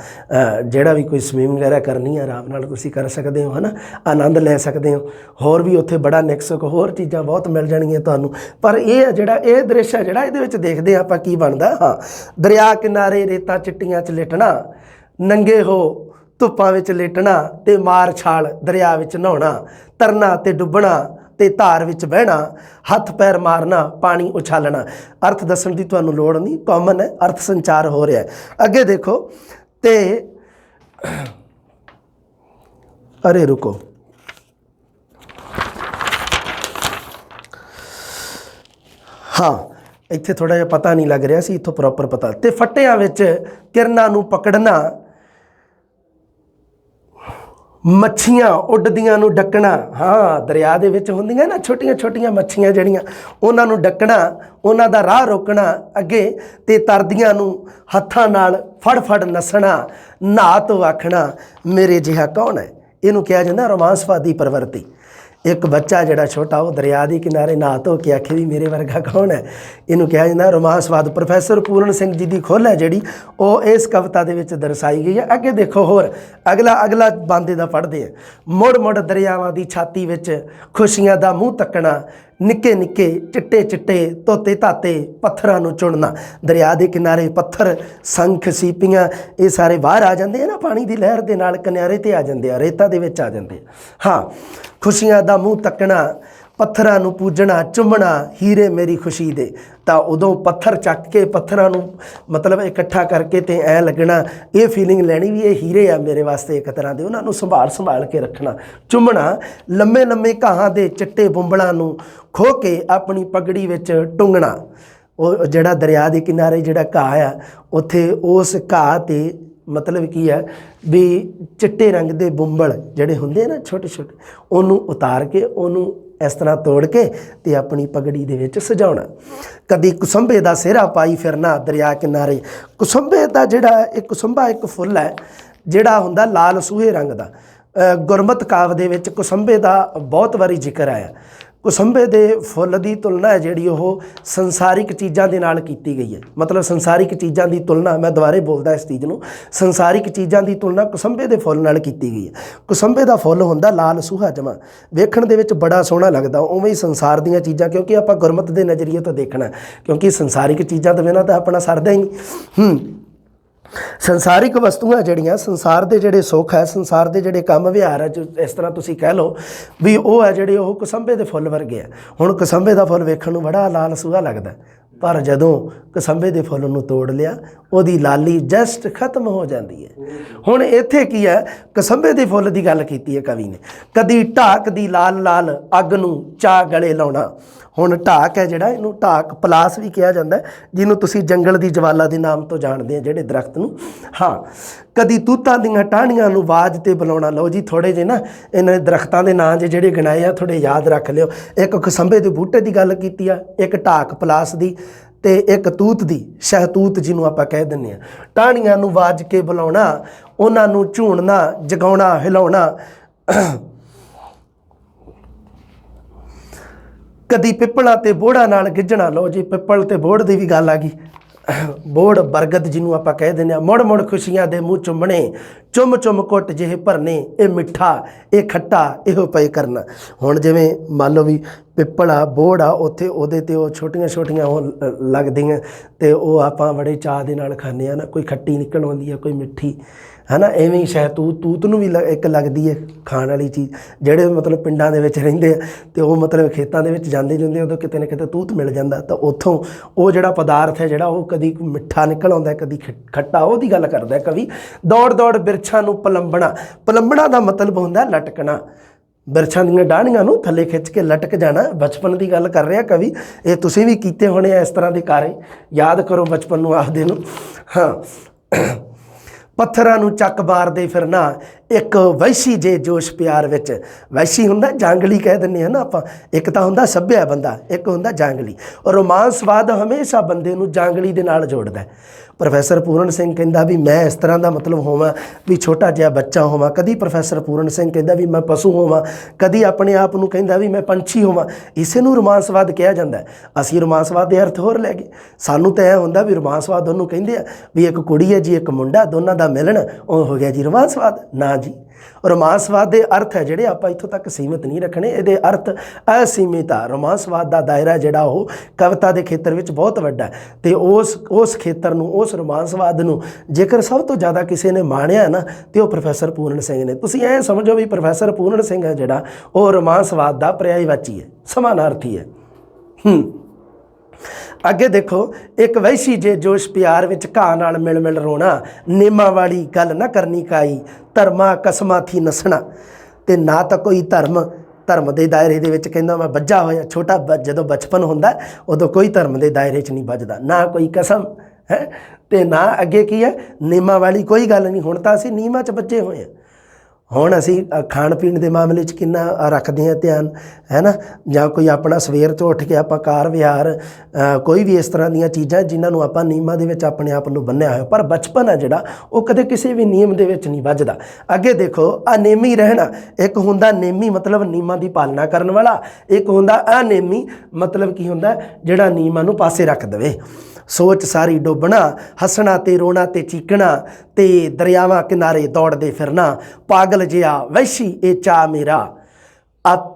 ਜਿਹੜਾ ਵੀ ਕੋਈ ਸਵੀਮਿੰਗ ਵਗੈਰਾ ਕਰਨੀ ਹੈ ਆਰਾਮ ਨਾਲ ਤੁਸੀਂ ਕਰ ਸਕਦੇ ਹੋ, ਹੈ ਨਾ, ਆਨੰਦ ਲੈ ਸਕਦੇ ਹੋ। ਹੋਰ ਵੀ ਉੱਥੇ ਬੜਾ ਨਿਕਸਕ ਹੋਰ ਚੀਜ਼ਾਂ ਬਹੁਤ ਮਿਲ ਜਾਣਗੀਆਂ ਤੁਹਾਨੂੰ। ਪਰ ਇਹ ਜਿਹੜਾ ਇਹ ਦ੍ਰਿਸ਼ ਹੈ ਜਿਹੜਾ ਇਹਦੇ ਵਿੱਚ ਦੇਖਦੇ ਆਪਾਂ ਕੀ ਬਣਦਾ। ਹਾਂ, ਦਰਿਆ ਕਿਨਾਰੇ ਰੇਤਾਂ ਚਿੱਟੀਆਂ 'ਚ ਲਿਟਣਾ, ਨੰਗੇ ਹੋ ਧੁੱਪਾਂ ਵਿੱਚ ਲੇਟਣਾ, ਤੇ ਮਾਰ ਛਾਲ ਦਰਿਆ ਵਿੱਚ ਨਹਾਉਣਾ, ਤਰਨਾ ਤੇ ਡੁੱਬਣਾ ਤੇ ਧਾਰ ਵਿੱਚ ਬਹਿਣਾ, ਹੱਥ ਪੈਰ ਮਾਰਨਾ, ਪਾਣੀ ਉਛਾਲਣਾ। अर्थ दसन की तुहानूं लोड़ नहीं, कॉमन है, अर्थ संचार हो रहा है। अगे देखो ते अरे रुको, हाँ इत्थे थोड़ा जिहा पता नहीं लग रहा सी, इत्थों प्रॉपर पता। ते फट्टियां विच किरनां नूं पकड़ना, मच्छियां उड्डदियां नूं डकना। हाँ दरिया दे विच हुंदियां ना छोटियां छोटियां मच्छियां जिहड़ियां, उन्हां नूं डकना, उन्हां दा राह रोकना अगे, ते तरदियां नूं हत्थां नाल फड़ नसना, नहा तो आखना मेरे जिहा कौन है। इहनूं कहा जांदा रोमांसवादी प्रवृत्ति। एक बच्चा जिहड़ा छोटा वो दरिया के किनारे नहा धो के आखे भी मेरे वर्गा कौन है, इनू कहा जाता रोमांसवाद। प्रोफैसर पूरण सिंह जी की खोल है जिहड़ी वो इस कविता दे विच दर्शाई गई है। अगे देखो होर अगला बांदे दा पढ़दे हैं। मुड़ मुड़ दरियावां दी छाती विच खुशियां दा मूँह तकना, ਨਿੱਕੇ ਨਿੱਕੇ ਚਿੱਟੇ ਚਿੱਟੇ ਧੋਤੇ ਧਾਤੇ ਪੱਥਰਾਂ ਨੂੰ ਚੁਣਨਾ। ਦਰਿਆ ਦੇ ਕਿਨਾਰੇ ਪੱਥਰ, ਸੰਖ, ਸੀਪੀਆਂ ਇਹ ਸਾਰੇ ਬਾਹਰ ਆ ਜਾਂਦੇ ਆ ਨਾ, ਪਾਣੀ ਦੀ ਲਹਿਰ ਦੇ ਨਾਲ ਕਿਨਾਰੇ ਤੇ ਆ ਜਾਂਦੇ ਆ, ਰੇਤਾ ਦੇ ਵਿੱਚ ਆ ਜਾਂਦੇ ਆ। ਹਾਂ, ਖੁਸ਼ੀਆਂ ਦਾ ਮੂੰਹ ਤੱਕਣਾ, ਪੱਥਰਾਂ ਨੂੰ ਪੂਜਣਾ, ਚੁੰਮਣਾ, ਹੀਰੇ ਮੇਰੀ ਖੁਸ਼ੀ ਦੇ। ਤਾਂ ਉਦੋਂ ਪੱਥਰ ਚੱਕ ਕੇ ਪੱਥਰਾਂ ਨੂੰ ਮਤਲਬ ਇਕੱਠਾ ਕਰਕੇ ਤੇ ਐਂ ਲੱਗਣਾ, ਇਹ ਫੀਲਿੰਗ ਲੈਣੀ ਵੀ ਇਹ ਹੀਰੇ ਆ ਮੇਰੇ ਵਾਸਤੇ ਇੱਕ ਤਰ੍ਹਾਂ ਦੇ, ਉਹਨਾਂ ਨੂੰ ਸੰਭਾਲ ਕੇ ਰੱਖਣਾ, ਚੁੰਮਣਾ। ਲੰਮੇ ਲੰਮੇ ਘਾਹਾਂ ਦੇ ਚਿੱਟੇ ਬੁੰਬਲਾਂ ਨੂੰ ਖੋਹ ਕੇ ਆਪਣੀ ਪਗੜੀ ਵਿੱਚ ਟੁੰਗਣਾ। ਉਹ ਜਿਹੜਾ ਦਰਿਆ ਦੇ ਕਿਨਾਰੇ ਜਿਹੜਾ ਘਾਹ ਆ, ਉੱਥੇ ਉਸ ਘਾਹ 'ਤੇ ਮਤਲਬ ਕੀ ਹੈ ਵੀ ਚਿੱਟੇ ਰੰਗ ਦੇ ਬੁੰਬਲ ਜਿਹੜੇ ਹੁੰਦੇ ਆ ਨਾ ਛੋਟੇ ਛੋਟੇ, ਉਹਨੂੰ ਉਤਾਰ ਕੇ ਉਹਨੂੰ ਇਸ ਤਰ੍ਹਾਂ ਤੋੜ ਕੇ ਤੇ ਆਪਣੀ ਪਗੜੀ ਦੇ ਵਿੱਚ ਸਜਾਉਣਾ। ਕਦੀ ਕੁਸੰਬੇ ਦਾ ਸਿਹਰਾ ਪਾਈ ਫਿਰਨਾ ਦਰਿਆ ਕਿਨਾਰੇ। ਕੁਸੰਬੇ ਦਾ ਜਿਹੜਾ ਇਹ ਕੁਸੰਬਾ ਇੱਕ ਫੁੱਲ ਹੈ ਜਿਹੜਾ ਹੁੰਦਾ ਲਾਲ ਸੂਹੇ ਰੰਗ ਦਾ। ਗੁਰਮਤਿ ਕਾਵਿ ਦੇ ਵਿੱਚ ਕੁਸੰਬੇ ਦਾ ਬਹੁਤ ਵਾਰੀ ਜ਼ਿਕਰ ਆਇਆ। ਕੁਸੰਬੇ ਦੇ ਫੁੱਲ ਦੀ ਤੁਲਨਾ ਹੈ ਜਿਹੜੀ ਉਹ ਸੰਸਾਰਿਕ ਚੀਜ਼ਾਂ ਦੇ ਨਾਲ ਕੀਤੀ ਗਈ ਹੈ। ਮਤਲਬ ਸੰਸਾਰਿਕ ਚੀਜ਼ਾਂ ਦੀ ਤੁਲਨਾ, ਮੈਂ ਦੁਬਾਰੇ ਬੋਲਦਾ ਇਸ ਚੀਜ਼ ਨੂੰ, ਸੰਸਾਰਿਕ ਚੀਜ਼ਾਂ ਦੀ ਤੁਲਨਾ ਕੁਸੰਬੇ ਦੇ ਫੁੱਲ ਨਾਲ ਕੀਤੀ ਗਈ ਹੈ। ਕੁਸੰਬੇ ਦਾ ਫੁੱਲ ਹੁੰਦਾ ਲਾਲ ਸੂਹਾ ਜਮਾ, ਵੇਖਣ ਦੇ ਵਿੱਚ ਬੜਾ ਸੋਹਣਾ ਲੱਗਦਾ। ਉਵੇਂ ਹੀ ਸੰਸਾਰ ਦੀਆਂ ਚੀਜ਼ਾਂ, ਕਿਉਂਕਿ ਆਪਾਂ ਗੁਰਮਤਿ ਦੇ ਨਜ਼ਰੀਏ ਤੋਂ ਦੇਖਣਾ, ਕਿਉਂਕਿ ਸੰਸਾਰਿਕ ਚੀਜ਼ਾਂ ਤੋਂ ਬਿਨਾਂ ਤਾਂ ਆਪਣਾ ਸਰਦਾ ਹੀ ਨਹੀਂ। ਸੰਸਾਰਿਕ ਵਸਤੂਆਂ ਜਿਹੜੀਆਂ, ਸੰਸਾਰ ਦੇ ਜਿਹੜੇ ਸੁੱਖ ਹੈ, ਸੰਸਾਰ ਦੇ ਜਿਹੜੇ ਕੰਮ ਵਿਹਾਰ ਹੈ, ਜੋ ਇਸ ਤਰ੍ਹਾਂ ਤੁਸੀਂ ਕਹਿ ਲਓ ਵੀ ਉਹ ਹੈ ਜਿਹੜੇ ਉਹ ਕੁਸੰਬੇ ਦੇ ਫੁੱਲ ਵਰਗੇ ਆ। ਹੁਣ ਕੁਸੰਬੇ ਦਾ ਫੁੱਲ ਵੇਖਣ ਨੂੰ ਬੜਾ ਲਾਲ ਸੂਹਾ ਲੱਗਦਾ, ਪਰ ਜਦੋਂ ਕੁਸੰਬੇ ਦੇ ਫੁੱਲ ਨੂੰ ਤੋੜ ਲਿਆ ਉਹਦੀ ਲਾਲੀ ਜਸਟ ਖਤਮ ਹੋ ਜਾਂਦੀ ਹੈ। ਹੁਣ ਇੱਥੇ ਕੀ ਹੈ, ਕੁਸੰਬੇ ਦੇ ਫੁੱਲ ਦੀ ਗੱਲ ਕੀਤੀ ਹੈ ਕਵੀ ਨੇ। ਕਦੀ ਢਾਕ ਦੀ ਲਾਲ ਲਾਲ ਅੱਗ ਨੂੰ ਚਾਹ ਗਲੇ ਲਾਉਣਾ। ਹੁਣ ਢਾਕ ਹੈ ਜਿਹੜਾ, ਇਹਨੂੰ ਢਾਕ ਪਲਾਸ ਵੀ ਕਿਹਾ ਜਾਂਦਾ, ਜਿਹਨੂੰ ਤੁਸੀਂ ਜੰਗਲ ਦੀ ਜਵਾਲਾ ਦੇ ਨਾਮ ਤੋਂ ਜਾਣਦੇ ਆ ਜਿਹੜੇ ਦਰਖਤ ਨੂੰ। ਹਾਂ, ਕਦੀ ਤੂਤਾਂ ਦੀਆਂ ਟਾਹਣੀਆਂ ਨੂੰ ਆਵਾਜ਼ 'ਤੇ ਬੁਲਾਉਣਾ। ਲਓ ਜੀ, ਥੋੜ੍ਹੇ ਜਿਹੇ ਨਾ ਇਹਨਾਂ ਦਰਖਤਾਂ ਦੇ ਨਾਂ ਜਿਹੜੇ ਗਿਣਾਏ ਆ ਥੋੜ੍ਹੇ ਯਾਦ ਰੱਖ ਲਿਓ। ਇੱਕ ਕੁਸੰਬੇ ਦੇ ਬੂਟੇ ਦੀ ਗੱਲ ਕੀਤੀ ਆ, ਇੱਕ ਢਾਕ ਪਲਾਸ ਦੀ, ਤੇ ਇੱਕ ਤੂਤ ਦੀ, ਸ਼ਹਿਤੂਤ ਜਿਹਨੂੰ ਆਪਾਂ ਕਹਿ ਦਿੰਦੇ ਹਾਂ। ਟਾਹਣੀਆਂ ਨੂੰ ਵਾਜ ਕੇ ਬੁਲਾਉਣਾ, ਉਹਨਾਂ ਨੂੰ ਝੂਣਨਾ, ਜਗਾਉਣਾ, ਹਿਲਾਉਣਾ। ਕਦੀ ਪਿੱਪਲਾਂ ਤੇ ਬੋੜਾਂ ਨਾਲ ਗਿੱਝਣਾ। ਲਓ ਜੀ, ਪਿੱਪਲ ਤੇ ਬੋੜ ਦੀ ਵੀ ਗੱਲ ਆ ਗਈ। ਬੋੜ ਬਰਗਦ ਜਿਹਨੂੰ ਆਪਾਂ ਕਹਿ ਦਿੰਦੇ ਹਾਂ। ਮੁੜ ਮੁੜ ਖੁਸ਼ੀਆਂ ਦੇ ਮੂੰਹ ਚੁੰਮਣੇ, ਚੁੰਮ ਚੁੰਮ ਘੁੱਟ ਜਿਹੇ ਭਰਨੇ, ਇਹ ਮਿੱਠਾ ਇਹ ਖੱਟਾ ਇਹੋ ਪਏ ਕਰਨਾ। ਹੁਣ ਜਿਵੇਂ ਮੰਨ ਲਓ ਵੀ ਪਿੱਪਲ ਆ, ਬੋੜ ਆ, ਉੱਥੇ ਉਹਦੇ 'ਤੇ ਉਹ ਛੋਟੀਆਂ ਛੋਟੀਆਂ ਉਹ ਲੱਗਦੀਆਂ ਅਤੇ ਉਹ ਆਪਾਂ ਬੜੇ ਚਾਅ ਦੇ ਨਾਲ ਖਾਂਦੇ ਹਾਂ ਨਾ। ਕੋਈ ਖੱਟੀ ਨਿਕਲ ਆਉਂਦੀ ਹੈ, ਕੋਈ ਮਿੱਠੀ, ਹੈ ਨਾ। ਐਵੇਂ ਹੀ ਸ਼ਹਿਤੂਤ, ਤੂਤ ਨੂੰ ਵੀ ਇੱਕ ਲੱਗਦੀ ਹੈ ਖਾਣ ਵਾਲੀ ਚੀਜ਼। ਜਿਹੜੇ ਮਤਲਬ ਪਿੰਡਾਂ ਦੇ ਵਿੱਚ ਰਹਿੰਦੇ ਆ ਅਤੇ ਉਹ ਮਤਲਬ ਖੇਤਾਂ ਦੇ ਵਿੱਚ ਜਾਂਦੇ ਜਾਂਦੇ ਉਦੋਂ ਕਿਤੇ ਨਾ ਕਿਤੇ ਤੂਤ ਮਿਲ ਜਾਂਦਾ, ਤਾਂ ਉੱਥੋਂ ਉਹ ਜਿਹੜਾ ਪਦਾਰਥ ਹੈ ਜਿਹੜਾ ਉਹ ਕਦੀ ਮਿੱਠਾ ਨਿਕਲ ਆਉਂਦਾ, ਕਦੀ ਖੱਟਾ, ਉਹਦੀ ਗੱਲ ਕਰਦਾ ਕਵੀ। ਦੌੜ ਦੌੜ ਬਿਰਛਾਂ ਨੂੰ ਪਲੰਬਣਾ। ਪਲੰਬਣਾ ਦਾ ਮਤਲਬ ਹੁੰਦਾ ਲਟਕਣਾ। ਬਿਰਛਾਂ ਦੀਆਂ ਡਾਹਣੀਆਂ ਨੂੰ ਥੱਲੇ ਖਿੱਚ ਕੇ ਲਟਕ ਜਾਣਾ। ਬਚਪਨ ਦੀ ਗੱਲ ਕਰ ਰਿਹਾ ਕਵੀ। ਇਹ ਤੁਸੀਂ ਵੀ ਕੀਤੇ ਹੋਣੇ ਆ ਇਸ ਤਰ੍ਹਾਂ ਦੇ ਕਾਰੇ, ਯਾਦ ਕਰੋ ਬਚਪਨ ਨੂੰ ਆਪਦੇ ਨੂੰ। ਹਾਂ, ਪੱਥਰਾਂ ਨੂੰ ਚੱਕ ਮਾਰਦੇ ਫਿਰਨਾ। ਇੱਕ ਵੈਸ਼ੀ ਜੇ ਜੋਸ਼ ਪਿਆਰ ਵਿੱਚ। ਵੈਸ਼ੀ ਹੁੰਦਾ ਜਾਂਗਲੀ ਕਹਿ ਦਿੰਦੇ ਹਾਂ ਨਾ ਆਪਾਂ। ਇੱਕ ਤਾਂ ਹੁੰਦਾ ਸੱਭਿਆ ਬੰਦਾ, ਇੱਕ ਹੁੰਦਾ ਜਾਂਗਲੀ। ਰੋਮਾਂਸਵਾਦ ਹਮੇਸ਼ਾ ਬੰਦੇ ਨੂੰ ਜਾਂਗਲੀ ਦੇ ਨਾਲ ਜੋੜਦਾ। ਪ੍ਰੋਫੈਸਰ ਪੂਰਨ ਸਿੰਘ ਕਹਿੰਦਾ ਵੀ ਮੈਂ ਇਸ ਤਰ੍ਹਾਂ ਦਾ ਮਤਲਬ ਹੋਵਾਂ ਵੀ ਛੋਟਾ ਜਿਹਾ ਬੱਚਾ ਹੋਵਾਂ। ਕਦੀ ਪ੍ਰੋਫੈਸਰ ਪੂਰਨ ਸਿੰਘ ਕਹਿੰਦਾ ਵੀ ਮੈਂ ਪਸ਼ੂ ਹੋਵਾਂ, ਕਦੀ ਆਪਣੇ ਆਪ ਨੂੰ ਕਹਿੰਦਾ ਵੀ ਮੈਂ ਪੰਛੀ ਹੋਵਾਂ। ਇਸੇ ਨੂੰ ਰੋਮਾਂਸਵਾਦ ਕਿਹਾ ਜਾਂਦਾ। ਅਸੀਂ ਰੋਮਾਂਸਵਾਦ ਦੇ ਅਰਥ ਹੋਰ ਲੈ ਗਏ। ਸਾਨੂੰ ਤਾਂ ਇਹ ਹੁੰਦਾ ਵੀ ਰੋਮਾਂਸਵਾਦ ਉਹਨੂੰ ਕਹਿੰਦੇ ਆ ਵੀ ਇੱਕ ਕੁੜੀ ਹੈ ਜੀ, ਇੱਕ ਮੁੰਡਾ, ਦੋਨਾਂ ਦਾ ਮਿਲਣ, ਉਹ ਹੋ ਗਿਆ ਜੀ ਰੋਮਾਂਸਵਾਦ। ਨਾ ਜੀ, ਰੋਮਾਂਸਵਾਦ ਦੇ ਅਰਥ ਹੈ ਜਿਹੜੇ ਆਪਾਂ ਇੱਥੋਂ ਤੱਕ ਸੀਮਿਤ ਨਹੀਂ ਰੱਖਣੇ। ਇਹਦੇ ਅਰਥ ਅਸੀਮਿਤ ਆ। ਰੋਮਾਂਸਵਾਦ ਦਾ ਦਾਇਰਾ ਜਿਹੜਾ ਉਹ ਕਵਿਤਾ ਦੇ ਖੇਤਰ ਵਿੱਚ ਬਹੁਤ ਵੱਡਾ ਹੈ, ਅਤੇ ਉਸ ਖੇਤਰ ਨੂੰ, ਉਸ ਰੋਮਾਂਸਵਾਦ ਨੂੰ ਜੇਕਰ ਸਭ ਤੋਂ ਜ਼ਿਆਦਾ ਕਿਸੇ ਨੇ ਮਾਣਿਆ ਨਾ ਤੇ ਉਹ ਪ੍ਰੋਫੈਸਰ ਪੂਰਨ ਸਿੰਘ ਨੇ। ਤੁਸੀਂ ਐਂ ਸਮਝੋ ਵੀ ਪ੍ਰੋਫੈਸਰ ਪੂਰਨ ਸਿੰਘ ਹੈ ਜਿਹੜਾ ਉਹ ਰੋਮਾਂਸਵਾਦ ਦਾ ਪਰਿਆਇਵਾਚੀ ਹੈ, ਸਮਾਨਾਰਥੀ ਹੈ। ਅੱਗੇ ਦੇਖੋ, ਇੱਕ ਵੈਸ਼ੀ ਜੇ ਜੋਸ਼ ਪਿਆਰ ਵਿੱਚ ਘਾਹ ਨਾਲ ਮਿਲ ਮਿਲ ਰੋਣਾ। ਨੇਮਾਂ ਵਾਲੀ ਗੱਲ ਨਾ ਕਰਨੀ ਕਾਈ, ਧਰਮਾਂ ਕਸਮਾਂ ਥੀ ਨਸਣਾ। ਅਤੇ ਨਾ ਤਾਂ ਕੋਈ ਧਰਮ ਦੇ ਦਾਇਰੇ ਦੇ ਵਿੱਚ ਕਹਿੰਦਾ ਮੈਂ ਬੱਝਾ ਹੋਇਆ। ਛੋਟਾ ਜਦੋਂ ਬਚਪਨ ਹੁੰਦਾ ਉਦੋਂ ਕੋਈ ਧਰਮ ਦੇ ਦਾਇਰੇ 'ਚ ਨਹੀਂ ਬੱਝਦਾ, ਨਾ ਕੋਈ ਕਸਮ ਹੈ ਅਤੇ ਨਾ ਅੱਗੇ ਕੀ ਹੈ, ਨਿਯਮਾਂ ਵਾਲੀ ਕੋਈ ਗੱਲ ਨਹੀਂ। ਹੁਣ ਤਾਂ ਅਸੀਂ ਨਿਯਮਾਂ 'ਚ ਬੱਝੇ ਹੋਏ ਹਾਂ। ਹੁਣ ਅਸੀਂ ਖਾਣ ਪੀਣ ਦੇ ਮਾਮਲੇ 'ਚ ਕਿੰਨਾ ਰੱਖਦੇ ਹਾਂ ਧਿਆਨ, ਹੈ ਨਾ। ਜਾਂ ਕੋਈ ਆਪਣਾ ਸਵੇਰ ਤੋਂ ਉੱਠ ਕੇ ਆਪਾਂ ਕਾਰ ਵਿਹਾਰ, ਕੋਈ ਵੀ ਇਸ ਤਰ੍ਹਾਂ ਦੀਆਂ ਚੀਜ਼ਾਂ ਜਿਨ੍ਹਾਂ ਨੂੰ ਆਪਾਂ ਨਿਯਮਾਂ ਦੇ ਵਿੱਚ ਆਪਣੇ ਆਪ ਨੂੰ ਬੰਨਿਆ ਹੋਇਆ। ਪਰ ਬਚਪਨ ਹੈ ਜਿਹੜਾ ਉਹ ਕਦੇ ਕਿਸੇ ਵੀ ਨਿਯਮ ਦੇ ਵਿੱਚ ਨਹੀਂ ਵੱਜਦਾ। ਅੱਗੇ ਦੇਖੋ, ਅਨੇਮੀ ਰਹਿਣਾ। ਇੱਕ ਹੁੰਦਾ ਨੇਮੀ ਮਤਲਬ ਨਿਯਮਾਂ ਦੀ ਪਾਲਣਾ ਕਰਨ ਵਾਲਾ, ਇੱਕ ਹੁੰਦਾ ਅਨੇਮੀ ਮਤਲਬ ਕੀ ਹੁੰਦਾ, ਜਿਹੜਾ ਨਿਯਮਾਂ ਨੂੰ ਪਾਸੇ ਰੱਖ ਦੇਵੇ। ਸੋਚ ਸਾਰੀ ਡੋਬਣਾ, ਹੱਸਣਾ ਤੇ ਰੋਣਾ ਤੇ ਚੀਕਣਾ, ਤੇ ਦਰਿਆਵਾਂ ਕਿਨਾਰੇ ਦੌੜਦੇ ਫਿਰਨਾ। ਪਾਗਲ ਜਿਹਾ ਵੈਸ਼ੀ ਇਹ ਚਾਅ ਮੇਰਾ,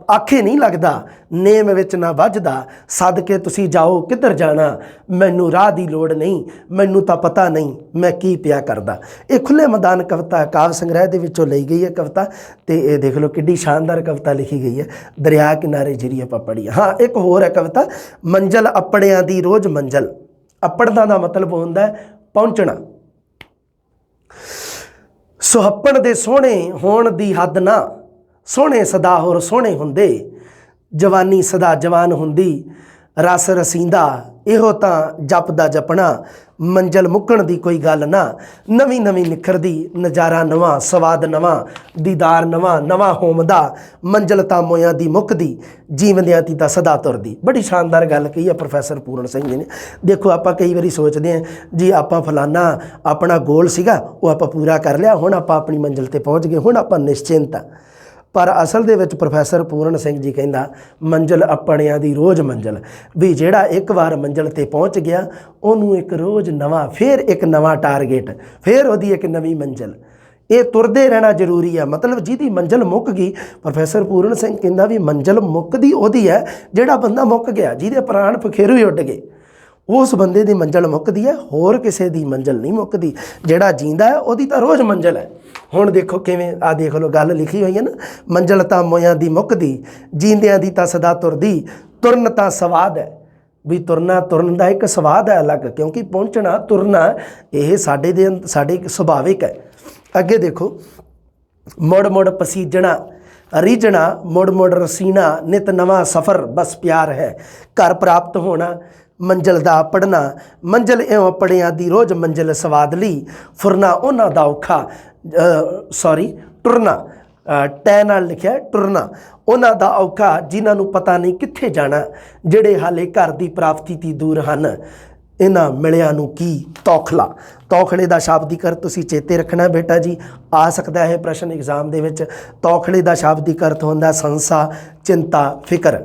आखे नहीं लगदा, नेम विच ना वजदा, सदके तुसी जाओ किधर जाना, मैनू राह दी लोड़ नहीं, मैनू तां पता नहीं मैं की पिया करदा। ये खुले मैदान कविता काव्य संग्रह दे विचों लई गई है कविता, ते ये देख लो किड्डी शानदार कविता लिखी गई है। दरिया किनारे जिहड़ी आपां पढ़ी। हाँ, एक होर है कविता, मंजिल अपणियां दी रोज़ मंजिल। अपणदा दा मतलब हुंदा है पहुंचना। सुहप्पण दे सोहणे होण दी हद ना, सोहणे सदा होर सोहणे हुंदे, जवानी सदा जवान हुंदी, रस रसींदा इहो तां जपदा जपना, मंजिल मुक्कण दी कोई गल ना, नवीं नवीं निखरदी नज़ारा नवां, स्वाद नवां, दीदार नवां नवां होमदा, मंजिल तां मोयां दी मुक्कदी, जीवंदियां दी तां सदा तुरदी। बड़ी शानदार गल कही है प्रोफैसर पूरण सिंह जी ने। देखो आपां कई वारी सोचते हैं जी आपां फलाना अपना गोल सीगा वो आपां पूरा कर लिया, हुण आपां अपनी मंजिल ते पहुँच गए, हुण आपां निश्चिंत आ। पर असल दे विच प्रोफैसर पूरण सिंह जी कहंदा मंजिल अपणियां दी रोज़ मंजिल, भी जिहड़ा एक बार मंजिल ते पहुँच गया उहनूं एक रोज़ नवां, फिर एक नवां टारगेट, फिर उहदी एक नवीं मंजिल। ये तुरदे रहना जरूरी है। मतलब जिहदी मंजिल मुक गई, प्रोफैसर पूरण सिंह कहंदा भी मंजिल मुकदी उहदी है जिहड़ा बंदा मुक गया, जिहदे प्राण पखेरू ही उड गए, उस बंदे दी मंजिल मुकदी है, होर किसी दी मंजिल नहीं मुकदी। जिहड़ा जींदा है उहदी तां रोज़ मंजिल है। हुण देखो किवें आ देख लो गल लिखी हुई है ना, मंजिल तां मोयां दी मुकदी, जींदियां दी तां सदा तुरदी, तुरन तां स्वाद है। भी तुरना, तुरन दा एक स्वाद है अलग, क्योंकि पहुँचना तुरना ये साडे सुभाविक है। अगे देखो, मुड़ मुड़ पसीजना रीझना, मुड़ मुड़ रसीना, नित नवा सफ़र बस प्यार है, घर प्राप्त होना, मंजिल दा पढ़ना, मंजिल इउं अपणियां दी रोज़ मंजिल स्वाद ली, फुरना उन्हां दा औखा, टुरना टै नाल लिखिआ टुरना, उन्हां दा औखा जिन्हां नूं पता नहीं कित्थे जाना, जिहड़े हाले घर दी प्राप्ति ती दूर हन, इन्हां मिलिਆਂ नूं की तौखला। तौखले दा शाब्दिक अर्थ तुसीं चेते रखना बेटा जी, आ सकदा है प्रश्न एग्जाम दे विच। तौखले दा शाब्दिक अर्थ हुंदा संसा, चिंता, फिकर।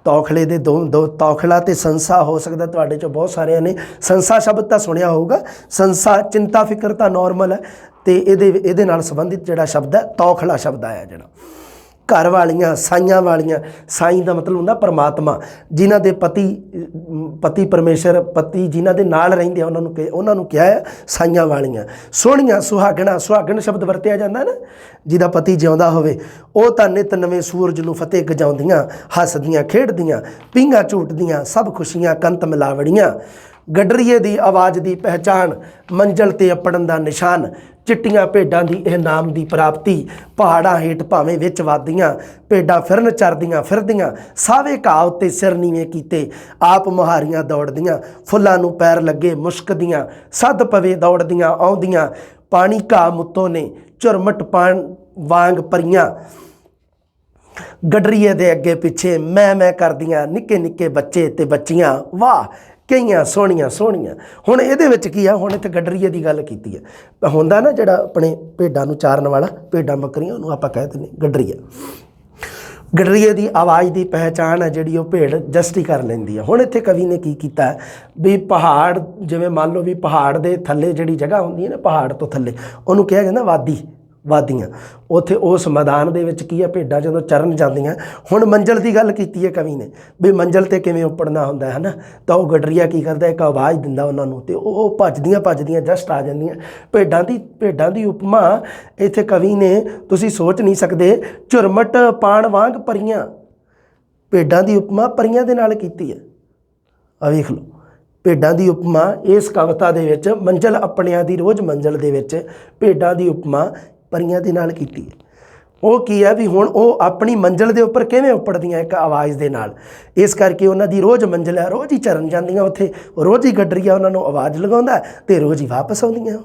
तौखले दे दो तौखला ते संसा हो सकदा तुहाडे चों बहुत सारिਆਂ ने संसा शब्द तां सुनिया होਊਗਾ। संसा चिंता फिकर तां नॉर्मल है, तो ये नाल संबंधित जिहड़ा शब्द है तौखला शब्द आया जिहड़ा। घर वालियां साइयां वालियां, साई का मतलब हुंदा परमात्मा, जिन्हां दे पति परमेश्वर पति जिन्हां दे नाल रहिंदे उन्हां नूं कहा है साइयां वालियां। सोहणियां सुहागणा, सुहागण शब्द वरतिया जांदा ना, जिहदा पति जिउंदा होवे, ਉਹ ਤਾਂ ਨਿਤ ਨਵੇਂ ਸੂਰਜ ਨੂੰ ਫਤਿਹ ਗਜਾਉਂਦੀਆਂ, ਹੱਸਦੀਆਂ ਖੇਡਦੀਆਂ, ਪੀਂਘਾਂ ਝੂਟਦੀਆਂ, ਸਭ ਖੁਸ਼ੀਆਂ ਕੰਤ ਮਿਲਾਵੜੀਆਂ। ਗੱਡਰੀਏ ਦੀ ਆਵਾਜ਼ ਦੀ ਪਹਿਚਾਣ, ਮੰਜ਼ਲ ਤੇ ਅੱਪੜਨ ਦਾ ਨਿਸ਼ਾਨ, चिट्टियां भेडां दी इह नाम दी प्राप्ति, पहाड़ां हेठ भावें विच वादियां, भेडां फिरन चरदियां फिरदियां, सावे घाह उत्ते सिर नीवें कीते, आप मुहारियां दौड़दियां, फुल्लां नूं पैर लगे मुश्कदियां, सद पवे दौड़दियां आउंदियां, पानी घाह मुत्तों ने झुरमट पाण वांग परियां, गडरीए दे अगे पिछे मैं करदियां, निक्के निक्के बच्चे ते बच्चियां, वाह कईयां सोहणियां सोहणियां। हुण इहदे विच की आ, हुण इत्थे गडरीए दी गल कीती है। हुंदा ना जिहड़ा अपने भेडां नूं चारन वाला, भेडां बकरियां उहनूं आपां कह दिंदे गडरीआ। गडरीए दी आवाज़ दी पहचान है जिहड़ी ओह भेड़ जस्टी कर लैंदी है। हुण इत्थे कवि ने की कीता भी पहाड़, जिवें मान लो भी पहाड़ दे थल्ले जिहड़ी जगह हुंदी है ना, पहाड़ तो थल्ले उहनूं कहा जांदा वादी, वादियां। उत्थे उस मैदान दे विच की है, भेडां जदों चरन जांदियां। हुण मंजिल की गल कीती है कवि ने भी मंजिल ते किवें उपड़ना हुंदा है ना, तो वह गडरीआ की करदा, एक आवाज़ दिंदा उन्हां नूं, ते ओह भजदियां भजदियां जस्ट आ जांदियां। भेडां दी उपमा इत्थे कवि ने तुसीं सोच नहीं सकदे, झुरमट पाण वांग परियां, भेडां दी उपमा परियां दे नाल कीती है। आ वेख लो, भेडां दी उपमा इस कविता दे विच मंजिल अपणियां दी रोज़ मंजिल दे विच भेडां दी उपमा परियां दे नाल कीती है। वो की है भी हुण वो अपनी मंजिल के उपर किवें उपड़दियां एक आवाज़ दे नाल, इस करके उन्हां दी रोज़ मंजिल है, रोज़ ही चरन जांदियां उत्थे, रोज़ ही गडरीआ उन्हां नूं आवाज़ लगाउंदा ते रोज़ ही वापस आउंदियां।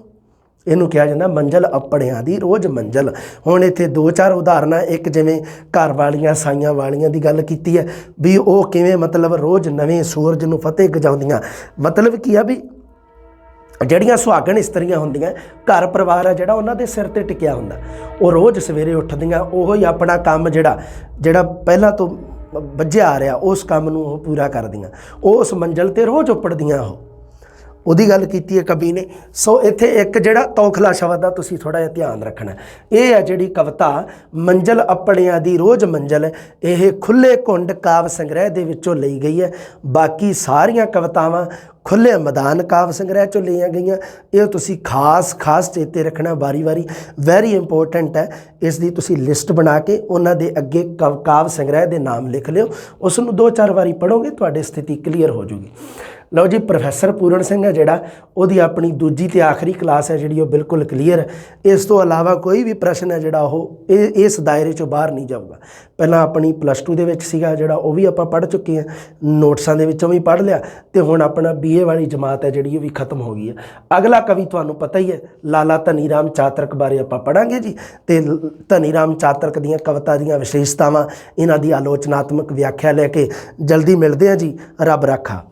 इहनूं कहा जांदा मंजिल अपणियां दी रोज़ मंजिल। हुण इत्थे दो चार उदाहरणां, एक जिवें घर वालियां साइयां वालियां दी गल कीती है भी वो किवें मतलब रोज़ नवें सूरज नूं फतेह गजाउंदियां। मतलब की है भी ਜਿਹੜੀਆਂ ਸੁਹਾਗਣ ਇਸਤਰੀਆਂ ਹੁੰਦੀਆਂ, घर परिवार है ਜਿਹੜਾ ਉਹਨਾਂ ਦੇ ਸਿਰ ਤੇ ਟਿਕਿਆ ਹੁੰਦਾ, ਉਹ ਰੋਜ਼ ਸਵੇਰੇ ਉੱਠਦੀਆਂ, ਉਹੋ ਹੀ ਆਪਣਾ ਕੰਮ ਜਿਹੜਾ ਪਹਿਲਾਂ ਤੋਂ ਵੱਜਿਆ ਆ ਰਿਹਾ ਉਸ ਕੰਮ ਨੂੰ ਉਹ ਪੂਰਾ ਕਰਦੀਆਂ, ਉਹ ਉਸ ਮੰਜ਼ਿਲ ਤੇ ਰੋਜ਼ ਉੱਪੜਦੀਆਂ। ਉਹਦੀ ਗੱਲ ਕੀਤੀ ਹੈ ਕਵੀ ਨੇ। ਸੋ ਇੱਥੇ ਇੱਕ ਜਿਹੜਾ ਤੌਖਲਾ ਸ਼ਬਦ ਦਾ ਤੁਸੀਂ ਥੋੜ੍ਹਾ ਜਿਹਾ ਧਿਆਨ ਰੱਖਣਾ, ਇਹ ਹੈ ਜਿਹੜੀ ਕਵਿਤਾ ਮੰਜ਼ਲ ਆਪਣਿਆਂ ਦੀ ਰੋਜ਼ ਮੰਜ਼ਲ, ਇਹ ਖੁੱਲ੍ਹੇ ਘੁੰਡ ਕਾਵ ਸੰਗ੍ਰਹਿ ਦੇ ਵਿੱਚੋਂ ਲਈ ਗਈ ਹੈ। ਬਾਕੀ ਸਾਰੀਆਂ ਕਵਿਤਾਵਾਂ ਖੁੱਲ੍ਹੇ ਮੈਦਾਨ ਕਾਵ ਸੰਗ੍ਰਹਿ 'ਚੋਂ ਲਈਆਂ ਗਈਆਂ। ਇਹ ਤੁਸੀਂ ਖਾਸ ਚੇਤੇ ਰੱਖਣਾ ਵਾਰੀ ਵੈਰੀ ਇੰਪੋਰਟੈਂਟ ਹੈ। ਇਸ ਦੀ ਤੁਸੀਂ ਲਿਸਟ ਬਣਾ ਕੇ ਉਹਨਾਂ ਦੇ ਅੱਗੇ ਕਾਵ ਸੰਗ੍ਰਹਿ ਦੇ ਨਾਮ ਲਿਖ ਲਿਓ, ਉਸ ਨੂੰ 2-4 ਵਾਰੀ ਪੜ੍ਹੋਗੇ ਤੁਹਾਡੀ ਸਥਿਤੀ ਕਲੀਅਰ ਹੋ ਜੂਗੀ। ਲਓ ਜੀ, ਪ੍ਰੋਫੈਸਰ ਪੂਰਨ ਸਿੰਘ ਹੈ ਜਿਹੜਾ, ਉਹਦੀ ਆਪਣੀ ਦੂਜੀ ਤੇ ਆਖਰੀ ਕਲਾਸ ਹੈ ਜਿਹੜੀ ਉਹ ਬਿਲਕੁਲ ਕਲੀਅਰ ਹੈ। ਇਸ ਤੋਂ ਇਲਾਵਾ ਕੋਈ ਵੀ ਪ੍ਰਸ਼ਨ ਹੈ ਜਿਹੜਾ ਉਹ ਇਸ ਦਾਇਰੇ 'ਚੋਂ ਬਾਹਰ ਨਹੀਂ ਜਾਊਗਾ। ਪਹਿਲਾਂ ਆਪਣੀ +2 ਦੇ ਵਿੱਚ ਸੀਗਾ ਜਿਹੜਾ, ਉਹ ਵੀ ਆਪਾਂ ਪੜ੍ਹ ਚੁੱਕੇ ਹਾਂ, ਨੋਟਸਾਂ ਦੇ ਵਿੱਚੋਂ ਵੀ ਪੜ੍ਹ ਲਿਆ, ਤੇ ਹੁਣ ਆਪਣਾ BA ਵਾਲੀ ਜਮਾਤ ਹੈ ਜਿਹੜੀ ਉਹ ਵੀ ਖਤਮ ਹੋ ਗਈ ਹੈ। ਅਗਲਾ ਕਵੀ ਤੁਹਾਨੂੰ ਪਤਾ ਹੀ ਹੈ, ਲਾਲਾ ਧਨੀ ਰਾਮ ਚਾਤਰਕ ਬਾਰੇ ਆਪਾਂ ਪੜ੍ਹਾਂਗੇ ਜੀ, ਤੇ ਧਨੀ ਰਾਮ ਚਾਤਰਕ ਦੀਆਂ ਕਵਿਤਾ ਦੀਆਂ ਵਿਸ਼ੇਸ਼ਤਾਵਾਂ, ਇਹਨਾਂ ਦੀ ਆਲੋਚਨਾਤਮਕ ਵਿਆਖਿਆ ਲੈ ਕੇ ਜਲਦੀ ਮਿਲਦੇ ਹਾਂ ਜੀ। ਰੱਬ ਰਾਖਾ।